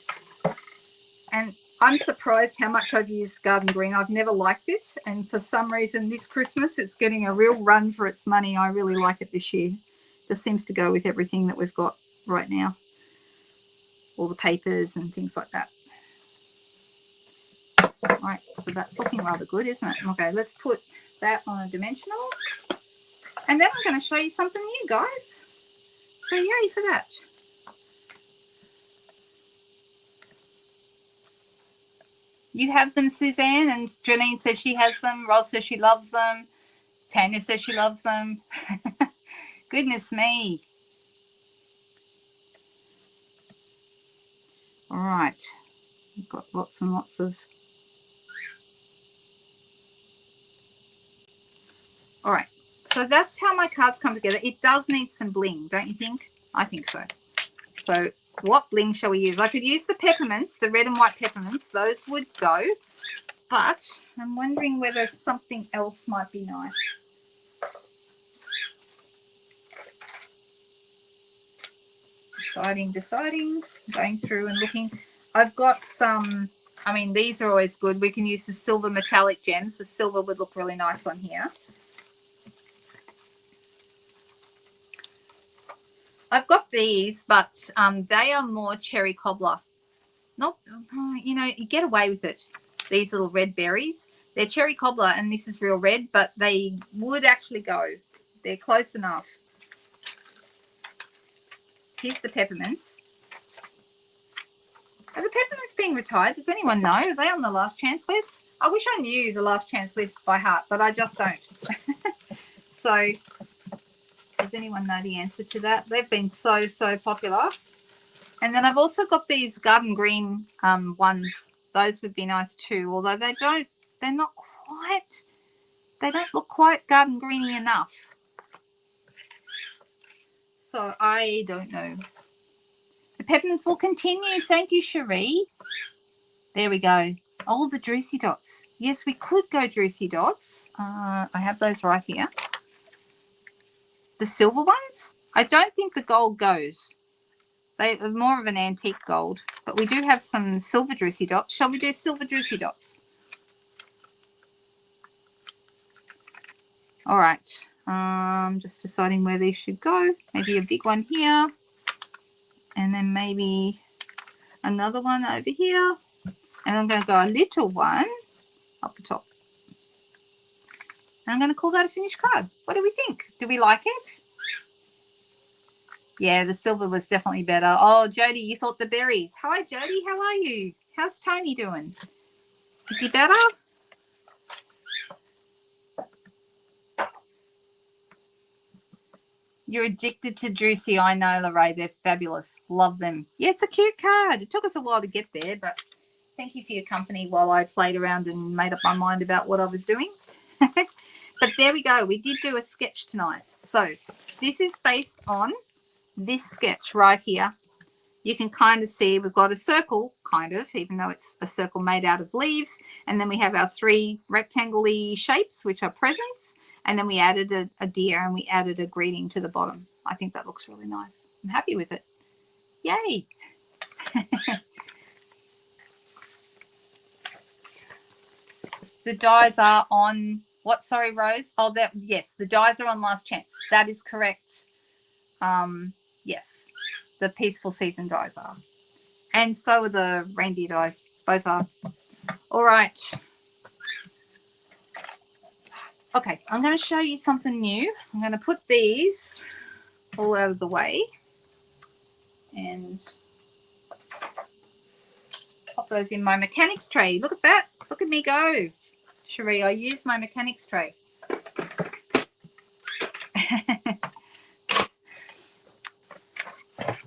I'm surprised how much I've used garden green. I've never liked it. And for some reason this Christmas, it's getting a real run for its money. I really like it this year. Just seems to go with everything that we've got right now. All the papers and things like that. All right, so that's looking rather good, isn't it? Okay, let's put that on a dimensional. And then I'm going to show you something new, guys. So yay for that. You have them, Suzanne, and Janine says she has them. Roz says she loves them. Tanya says she loves them. Goodness me. All right. We've got lots and lots of... All right. So that's how my cards come together. It does need some bling, don't you think? I think so. So what bling shall we use? I could use the peppermints, the red and white peppermints. Those would go. But I'm wondering whether something else might be nice. Deciding, going through and looking. I've got some, I mean, these are always good. We can use the silver metallic gems. The silver would look really nice on here. I've got these, but they are more cherry cobbler. Not, you know, you get away with it. These little red berries. They're cherry cobbler, and this is real red, but they would actually go. They're close enough. Here's the peppermints. Are the peppermints being retired? Does anyone know? Are they on the last chance list? I wish I knew the last chance list by heart, but I just don't. So, does anyone know the answer to that? They've been so popular. And then I've also got these garden green ones. Those would be nice too, although they don't look quite garden greeny enough. So I don't know. The peppermints will continue. Thank you, Cherie. There we go. Oh, the Drucy dots. Yes, we could go Drucy dots. I have those right here. The silver ones? I don't think the gold goes. They are more of an antique gold. But we do have some silver Drucy dots. Shall we do silver Drucy dots? All right. Just deciding where these should go. Maybe a big one here. And then maybe another one over here. And I'm going to go a little one up the top. And I'm going to call that a finished card. What do we think? Do we like it? Yeah, the silver was definitely better. Oh, Jody, you thought the berries. Hi, Jody. How are you? How's Tony doing? Is he better? You're addicted to Juicy. I know, Lorraine. They're fabulous. Love them. Yeah, it's a cute card. It took us a while to get there, but thank you for your company while I played around and made up my mind about what I was doing. But there we go. We did do a sketch tonight. So this is based on this sketch right here. You can kind of see we've got a circle, kind of, even though it's a circle made out of leaves. And then we have our 3 rectangle-y shapes, which are presents. And then we added a deer and we added a greeting to the bottom. I think that looks really nice. I'm happy with it. Yay. The dies are on what? Sorry, Rose. Oh, yes, the dies are on last chance. That is correct. Yes, the peaceful season dies are. And so are the reindeer dies. Both are. All right. Okay, I'm going to show you something new. I'm going to put these all out of the way and pop those in my mechanics tray. Look at that. Look at me go. Cherie, I used my mechanics tray.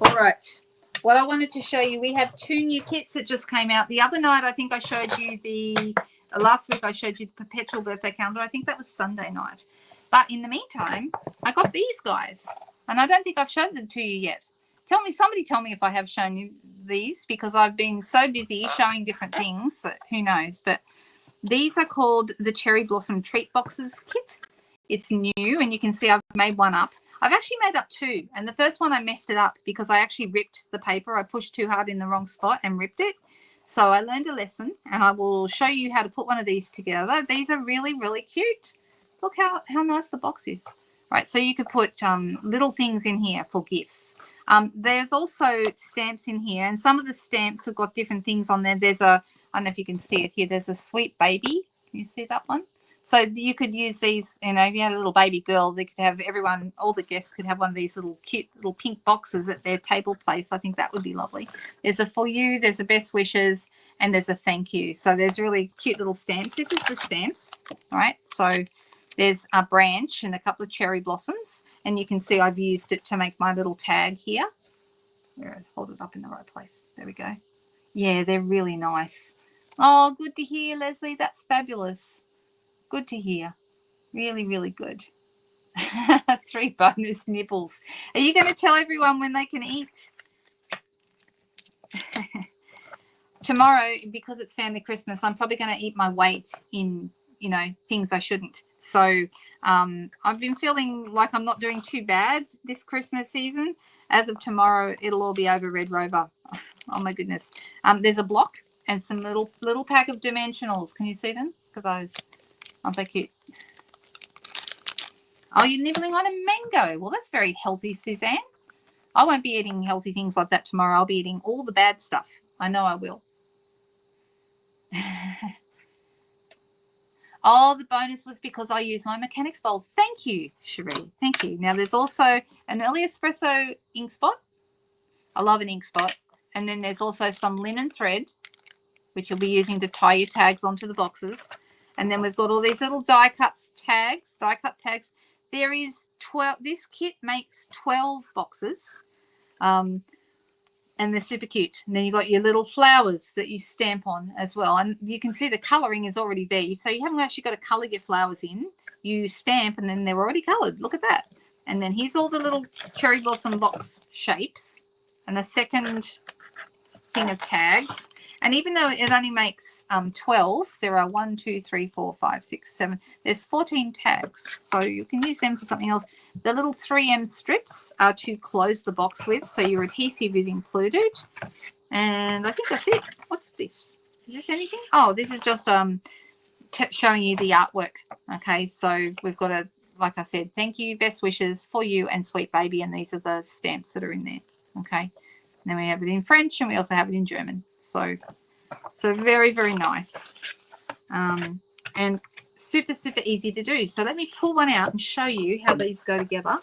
All right. What I wanted to show you, we have 2 new kits that just came out. The other night, I think I showed you last week I showed you the perpetual birthday calendar. I think that was Sunday night. But in the meantime, I got these guys. And I don't think I've shown them to you yet. Somebody tell me if I have shown you these, because I've been so busy showing different things. So who knows? But these are called the Cherry Blossom Treat Boxes kit. It's new, and you can see I've made one up. I've actually made up 2, and the first one I messed it up because I actually ripped the paper. I pushed too hard in the wrong spot and ripped it. So I learned a lesson, and I will show you how to put one of these together. These are really, really cute. Look how nice the box is. Right, so you could put little things in here for gifts. There's also stamps in here, and some of the stamps have got different things on there. There's I don't know if you can see it here. There's a sweet baby. Can you see that one? So you could use these, if you had a little baby girl, they could have all the guests could have one of these little cute little pink boxes at their table place. I think that would be lovely. There's a for you, there's a best wishes, and there's a thank you. So there's really cute little stamps. This is the stamps, all right? So there's a branch and a couple of cherry blossoms, and you can see I've used it to make my little tag here. Here, hold it up in the right place. There we go. Yeah, they're really nice. Oh, good to hear, Leslie. That's fabulous. Good to hear. Really, really good. 3 bonus nibbles. Are you going to tell everyone when they can eat? Tomorrow, because it's family Christmas, I'm probably going to eat my weight in, things I shouldn't. So I've been feeling like I'm not doing too bad this Christmas season. As of tomorrow, it'll all be over Red Rover. Oh, my goodness. There's a block and some little pack of dimensionals. Can you see them? Look at those. Aren't they cute? Oh, you're nibbling on a mango. Well, that's very healthy, Suzanne. I won't be eating healthy things like that tomorrow. I'll be eating all the bad stuff. I know I will. Oh, the bonus was because I used my mechanics bowl. Thank you, Cherie. Thank you. Now, there's also an early espresso ink spot. I love an ink spot. And then there's also some linen thread, which you'll be using to tie your tags onto the boxes. And then we've got all these little die cut tags. There is 12. This kit makes 12 boxes, and they're super cute. And then you've got your little flowers that you stamp on as well. And you can see the colouring is already there. So you haven't actually got to colour your flowers in. You stamp, and then they're already coloured. Look at that. And then here's all the little cherry blossom box shapes, and a second thing of tags. And even though it only makes 12, there are 1, 2, 3, 4, 5, 6, 7. There's 14 tags, so you can use them for something else. The little 3M strips are to close the box with, so your adhesive is included. And I think that's it. What's this? Is this anything? Oh, this is just showing you the artwork. Okay, so we've got like I said, thank you, best wishes, for you, and sweet baby, and these are the stamps that are in there. Okay, and then we have it in French, and we also have it in German. So very, very nice, and super, super easy to do. So let me pull one out and show you how these go together.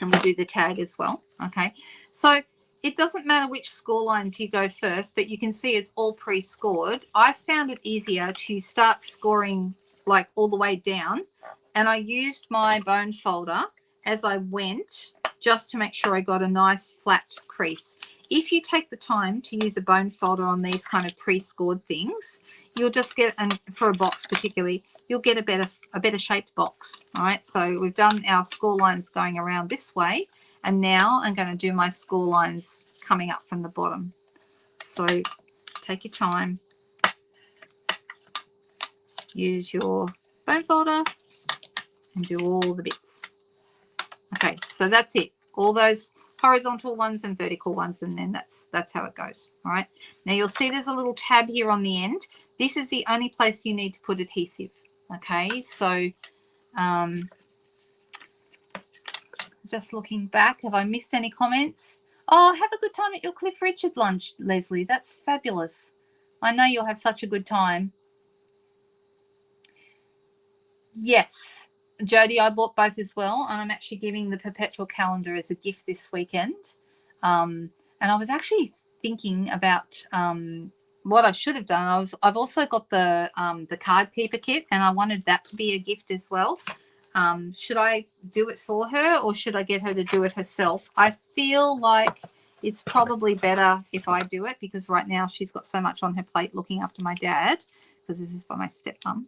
and we'll do the tag as well. Okay, so it doesn't matter which score lines you go first, but you can see it's all pre-scored. I found it easier to start scoring like all the way down, and I used my bone folder as I went just to make sure I got a nice flat crease. If you take the time to use a bone folder on these kind of pre-scored things, you'll just get, and for a box particularly, you'll get a better shaped box. All right, so we've done our score lines going around this way, and now I'm going to do my score lines coming up from the bottom. So take your time, use your bone folder, and do all the bits. Okay, so that's it. All those horizontal ones and vertical ones, and then that's how it goes. All right, now you'll see there's a little tab here on the end. This is the only place you need to put adhesive. Okay, so just looking back, have I missed any comments? Oh, have a good time at your Cliff Richard lunch, Leslie. That's fabulous. I know you'll have such a good time. Yes, Jody, I bought both as well, and I'm actually giving the perpetual calendar as a gift this weekend. And I was actually thinking about what I should have done. I've also got the card keeper kit, and I wanted that to be a gift as well. Should I do it for her, or should I get her to do it herself? I feel like it's probably better if I do it, because right now she's got so much on her plate looking after my dad, because this is by my stepmom.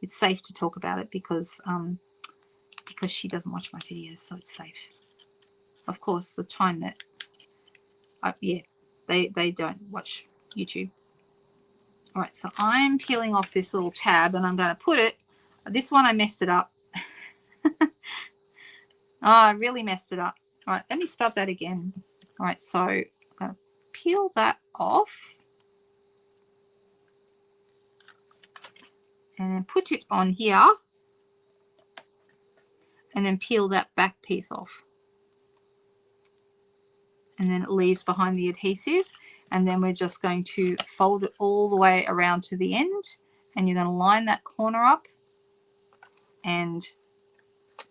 It's safe to talk about it because she doesn't watch my videos, so it's safe. Of course, the time that they don't watch YouTube. All right, so I'm peeling off this little tab, and I'm going to put it. This one I messed it up. Oh, I really messed it up. All right, let me start that again. All right, so I'm going to peel that off and then put it on here, and then peel that back piece off. And then it leaves behind the adhesive, and then we're just going to fold it all the way around to the end, and you're going to line that corner up and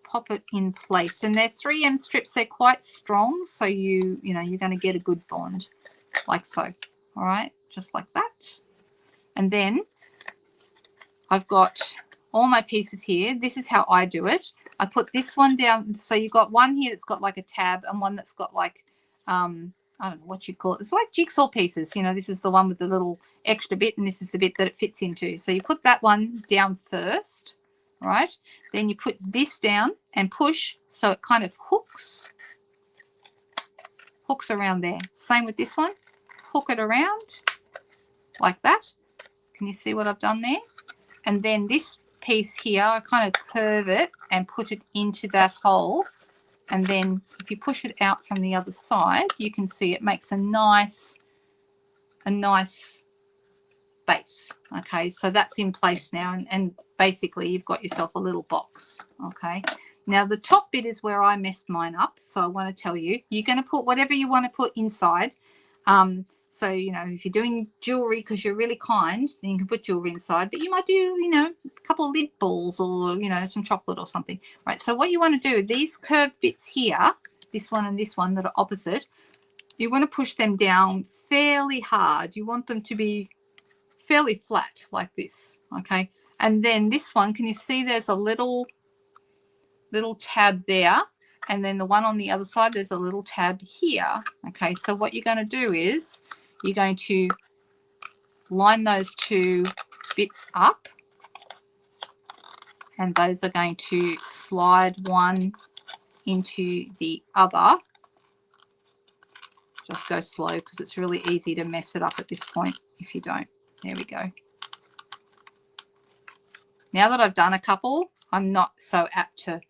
pop it in place. And they're 3M strips. They're quite strong, so you're going to get a good bond like so. All right, just like that. And then I've got all my pieces here. This is how I do it. I put this one down. So you've got one here that's got like a tab, and one that's got like I don't know what you call it. It's like jigsaw pieces. This is the one with the little extra bit, and this is the bit that it fits into. So you put that one down first, right? Then you put this down and push so it kind of hooks around there. Same with this one. Hook it around like that. Can you see what I've done there? And then this piece here, I kind of curve it and put it into that hole. And then if you push it out from the other side, you can see it makes a nice base. Okay, so that's in place now, and basically you've got yourself a little box. Okay, now the top bit is where I messed mine up, so I want to tell you, you're going to put whatever you want to put inside. So if you're doing jewelry, because you're really kind, then you can put jewelry inside, but you might do a couple of lint balls, or some chocolate or something. Right, so what you want to do, these curved bits here, this one and this one that are opposite, you want to push them down fairly hard. You want them to be fairly flat like this. Okay, and then this one, can you see there's a little tab there, and then the one on the other side, there's a little tab here. Okay, so what you're going to do is you're going to line those two bits up, and those are going to slide one into the other. Just go slow, because it's really easy to mess it up at this point if you don't. There we go. Now that I've done a couple, I'm not so apt to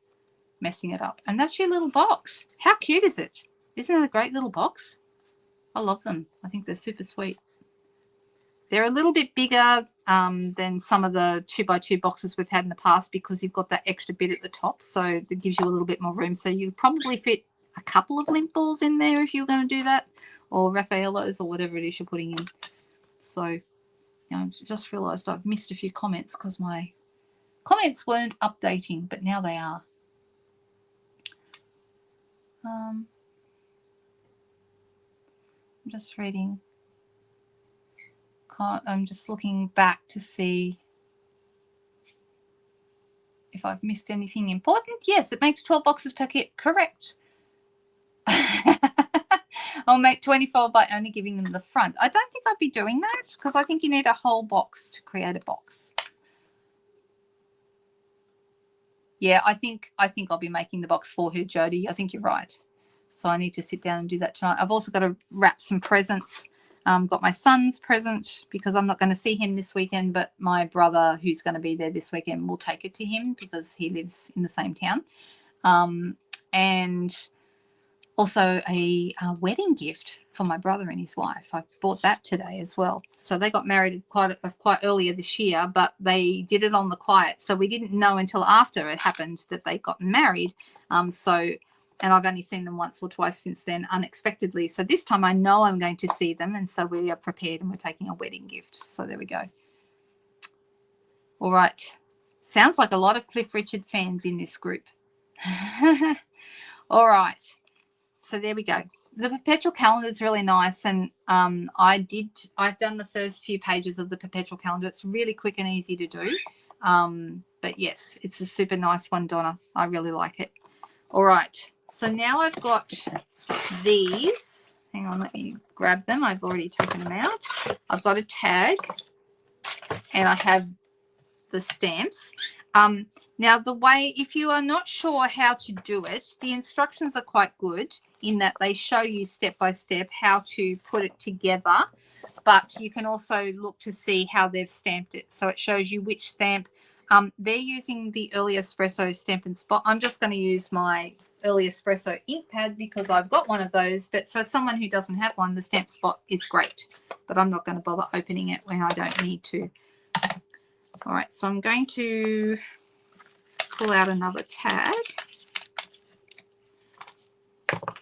messing it up. And that's your little box. How cute is it? Isn't it a great little box? I love them. I think they're super sweet. They're a little bit bigger than some of the 2x2 boxes we've had in the past, because you've got that extra bit at the top, so that gives you a little bit more room. So you probably fit a couple of lint balls in there if you're going to do that, or Raffaello's, or whatever it is you're putting in. So I just realised I've missed a few comments because my comments weren't updating, but now they are. I'm just reading. I'm just looking back to see if I've missed anything important. Yes, it makes 12 boxes per kit. Correct. I'll make 24 by only giving them the front. I don't think I'd be doing that because I think you need a whole box to create a box. Yeah, I think I'll be making the box for her, Jody. I think you're right. So I need to sit down and do that tonight. I've also got to wrap some presents. Got my son's present because I'm not going to see him this weekend, but my brother, who's going to be there this weekend, will take it to him because he lives in the same town. And also a wedding gift for my brother and his wife. I bought that today as well. So they got married quite earlier this year, but they did it on the quiet. So we didn't know until after it happened that they got married. And I've only seen them once or twice since then, unexpectedly. So this time I know I'm going to see them, and so we are prepared and we're taking a wedding gift. So there we go. All right. Sounds like a lot of Cliff Richard fans in this group. All right. So there we go. The perpetual calendar is really nice, and I've done the first few pages of the perpetual calendar. It's really quick and easy to do. But yes, it's a super nice one, Donna. I really like it. All right. So now I've got these. Hang on, let me grab them. I've already taken them out. I've got a tag, and I have the stamps. Now, the way, if you are not sure how to do it, the instructions are quite good in that they show you step by step how to put it together, but you can also look to see how they've stamped it. So it shows you which stamp. They're using the Early Espresso Stampin' Spot. I'm just going to use my Early Espresso ink pad because I've got one of those, but for someone who doesn't have one, the Stamp Spot is great, but I'm not going to bother opening it when I don't need to. All right, so I'm going to pull out another tag.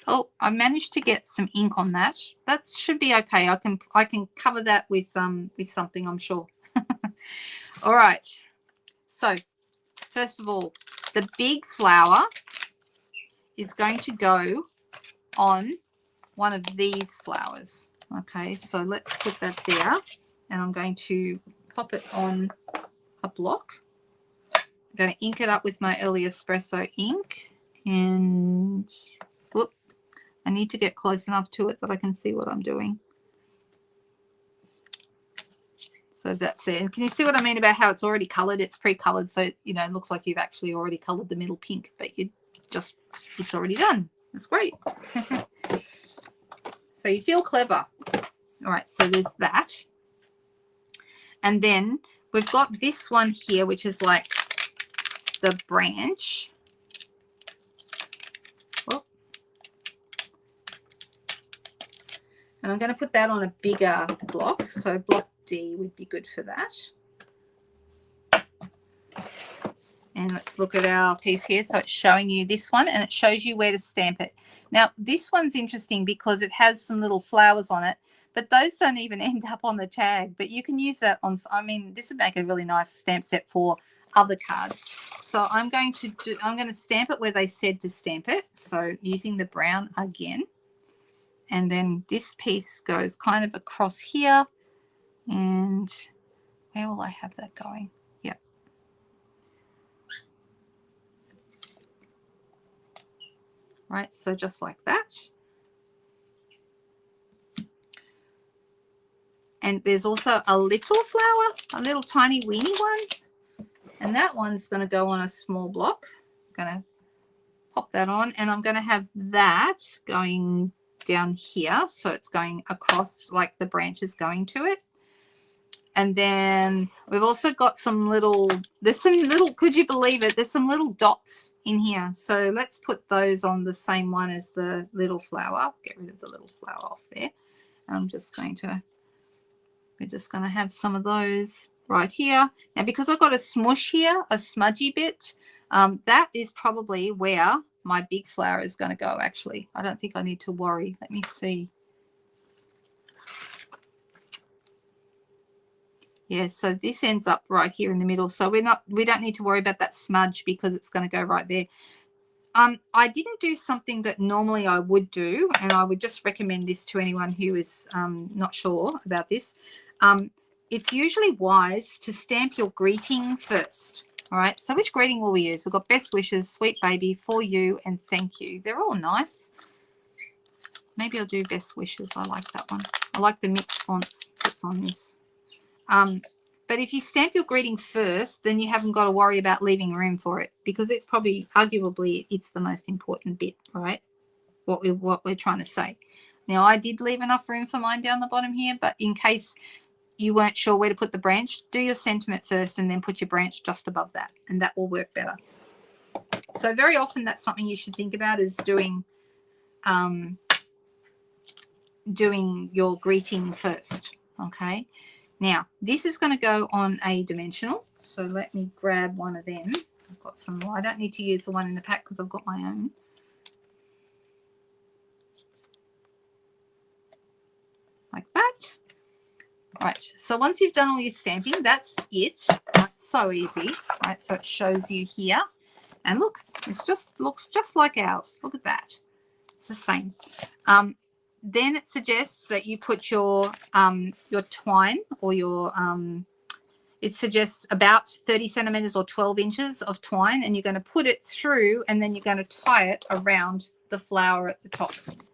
Oh, I managed to get some ink on that. That should be okay. I can cover that with something, I'm sure. All right. So, first of all, the big flower is going to go on one of these flowers. Okay, so let's put that there, and I'm going to pop it on a block. I'm going to ink it up with my Early Espresso ink, and whoop, I need to get close enough to it that I can see what I'm doing. So that's it. And can you see what I mean about how it's already colored? It's pre-colored, so you know, it looks like you've actually already colored the middle pink, but it's already done. That's great. So you feel clever. All right, so there's that. And then we've got this one here, which is like the branch. Oh. And I'm going to put that on a bigger block. So block D would be good for that. And let's look at our piece here. So it's showing you this one, and it shows you where to stamp it. Now, this one's interesting because it has some little flowers on it, but those don't even end up on the tag. But you can use that on, I mean, this would make a really nice stamp set for other cards. So I'm going to stamp it where they said to stamp it. So using the brown again. And then this piece goes kind of across here. And where will I have that going? Yep. Right, so just like that. And there's also a little flower, a little tiny weeny one. And that one's going to go on a small block. I'm going to pop that on, and I'm going to have that going down here. So it's going across like the branch is going to it. And then we've also got some little, could you believe it? There's some little dots in here. So let's put those on the same one as the little flower. Get rid of the little flower off there. And we're just going to have some of those right here. Now, because I've got a smush here, a smudgy bit, that is probably where my big flower is going to go, actually. I don't think I need to worry. Let me see. Yeah, so this ends up right here in the middle. So we don't need to worry about that smudge because it's going to go right there. I didn't do something that normally I would do, and I would just recommend this to anyone who is not sure about this. It's usually wise to stamp your greeting first. All right, so which greeting will we use? We've got best wishes, sweet baby, for you, and thank you. They're all nice. Maybe I'll do best wishes. I like that one. I like the mixed fonts that's on this. But if you stamp your greeting first, then you haven't got to worry about leaving room for it, because it's probably, arguably, it's the most important bit, right? What we're trying to say. Now, I did leave enough room for mine down the bottom here, but in case you weren't sure where to put the branch, do your sentiment first and then put your branch just above that, and that will work better. So very often that's something you should think about, is doing your greeting first, okay? Now, this is going to go on a dimensional, so let me grab one of them. I've got some more. I don't need to use the one in the pack because I've got my own. Like that. Right, so once you've done all your stamping, that's it. Right, so easy. Right, so it shows you here. And look, it just looks just like ours. Look at that. It's the same. Then it suggests that you put your twine, or your it suggests about 30 centimeters or 12 inches of twine, and you're going to put it through, and then you're going to tie it around the flower at the top.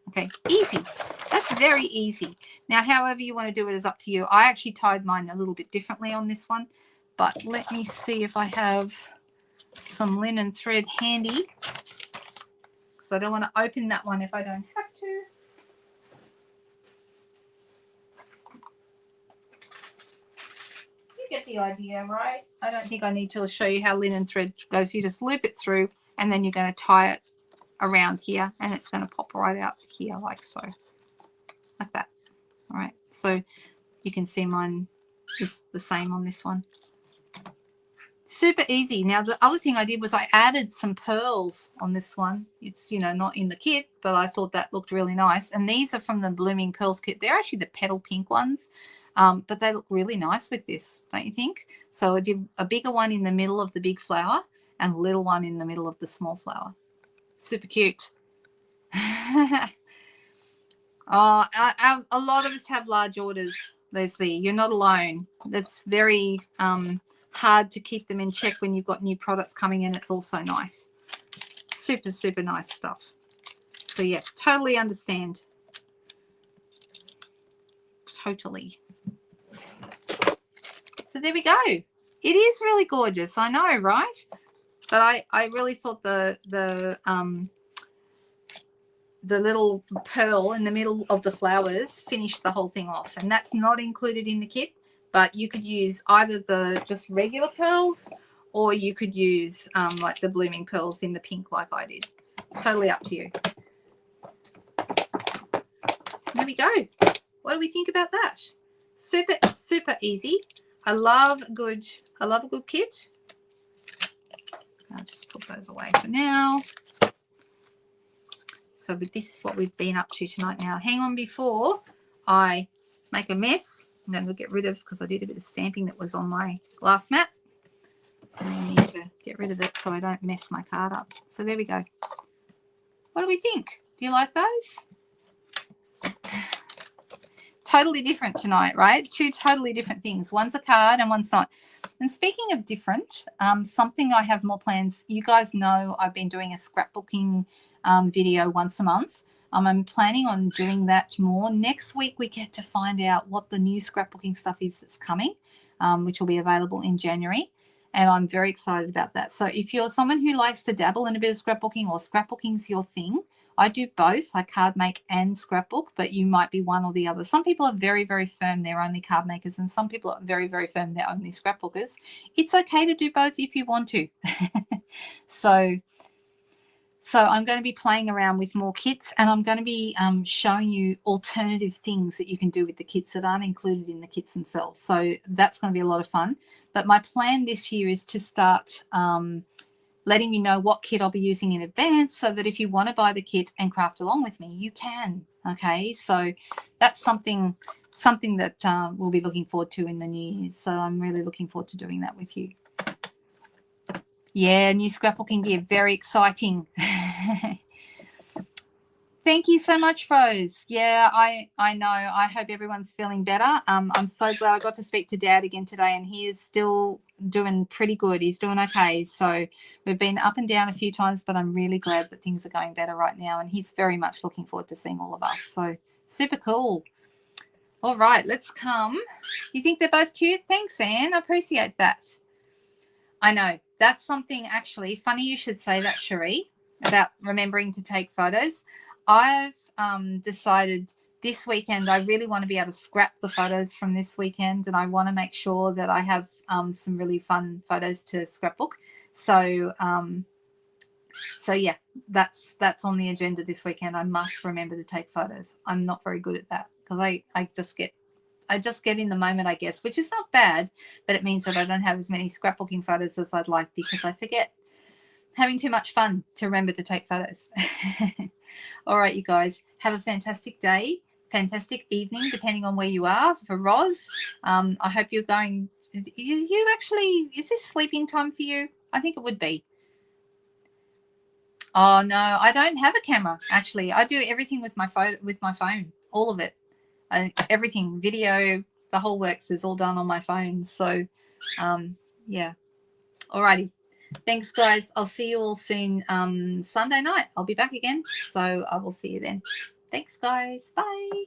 Okay, easy. That's very easy. Now, however you want to do it is up to you. I actually tied mine a little bit differently on this one, but let me see if I have some linen thread handy, because I don't want to open that one if I don't have to. You get the idea, right? I don't think I need to show you how linen thread goes. You just loop it through, and then you're going to tie it around here, and it's going to pop right out here like so, like that. All right, so you can see mine is the same on this one. Super easy. Now, the other thing I did was I added some pearls on this one. It's, you know, not in the kit, but I thought that looked really nice. And these are from the Blooming Pearls kit. They're actually the petal pink ones, but they look really nice with this, don't you think? So I did a bigger one in the middle of the big flower and a little one in the middle of the small flower. Super cute. A lot of us have large orders, Leslie. You're not alone. That's very hard to keep them in check when you've got new products coming in. It's also nice. Super, super nice stuff. So, yeah, totally understand. Totally. So there we go. It is really gorgeous. I know, right? But I really thought the little pearl in the middle of the flowers finished the whole thing off, and that's not included in the kit, but you could use either the just regular pearls, or you could use like the Blooming Pearls in the pink like I did. Totally up to you. There we go. What do we think about that? Super, super easy. I love a good kit. I'll just put those away for now. So this is what we've been up to tonight. Now, hang on before I make a mess. I'm going to get rid of, because I did a bit of stamping that was on my glass mat. And I need to get rid of it so I don't mess my card up. So there we go. What do we think? Do you like those? Totally different tonight, right? Two totally different things. One's a card and one's not. And speaking of different, something I have more plans. You guys know I've been doing a scrapbooking video once a month. I'm planning on doing that more. Next week we get to find out what the new scrapbooking stuff is that's coming, which will be available in January. And I'm very excited about that. So if you're someone who likes to dabble in a bit of scrapbooking, or scrapbooking's your thing, I do both. I card make and scrapbook, but you might be one or the other. Some people are very, very firm they're only card makers, and some people are very, very firm they're only scrapbookers. It's okay to do both if you want to. So I'm going to be playing around with more kits, and I'm going to be showing you alternative things that you can do with the kits that aren't included in the kits themselves. So that's going to be a lot of fun. But my plan this year is to start letting you know what kit I'll be using in advance, so that if you want to buy the kit and craft along with me, you can. Okay, so that's something that we'll be looking forward to in the new year. So I'm really looking forward to doing that with you. Yeah, new scrapbooking gear, very exciting. Thank you so much, Rose. Yeah, I know. I hope everyone's feeling better. I'm so glad I got to speak to Dad again today, and he is still doing pretty good. He's doing okay. So we've been up and down a few times, but I'm really glad that things are going better right now, and he's very much looking forward to seeing all of us. So super cool. All right, let's come. You think they're both cute? Thanks, Anne. I appreciate that. I know. That's something actually funny you should say that, Cherie, about remembering to take photos. I've decided this weekend I really want to be able to scrap the photos from this weekend, and I want to make sure that I have some really fun photos to scrapbook. So yeah, that's on the agenda this weekend. I must remember to take photos. I'm not very good at that because I just get in the moment, I guess, which is not bad, but it means that I don't have as many scrapbooking photos as I'd like because I forget. Having too much fun to remember to take photos. All right, you guys, have a fantastic day, fantastic evening, depending on where you are. For Roz, I hope you're going. You actually, is this sleeping time for you? I think it would be. Oh no, I don't have a camera. Actually, I do everything with my phone, all of it. Everything, video, the whole works is all done on my phone. So, yeah. Alrighty. Thanks, guys. I'll see you all soon. Sunday night, I'll be back again. So I will see you then. Thanks, guys. Bye.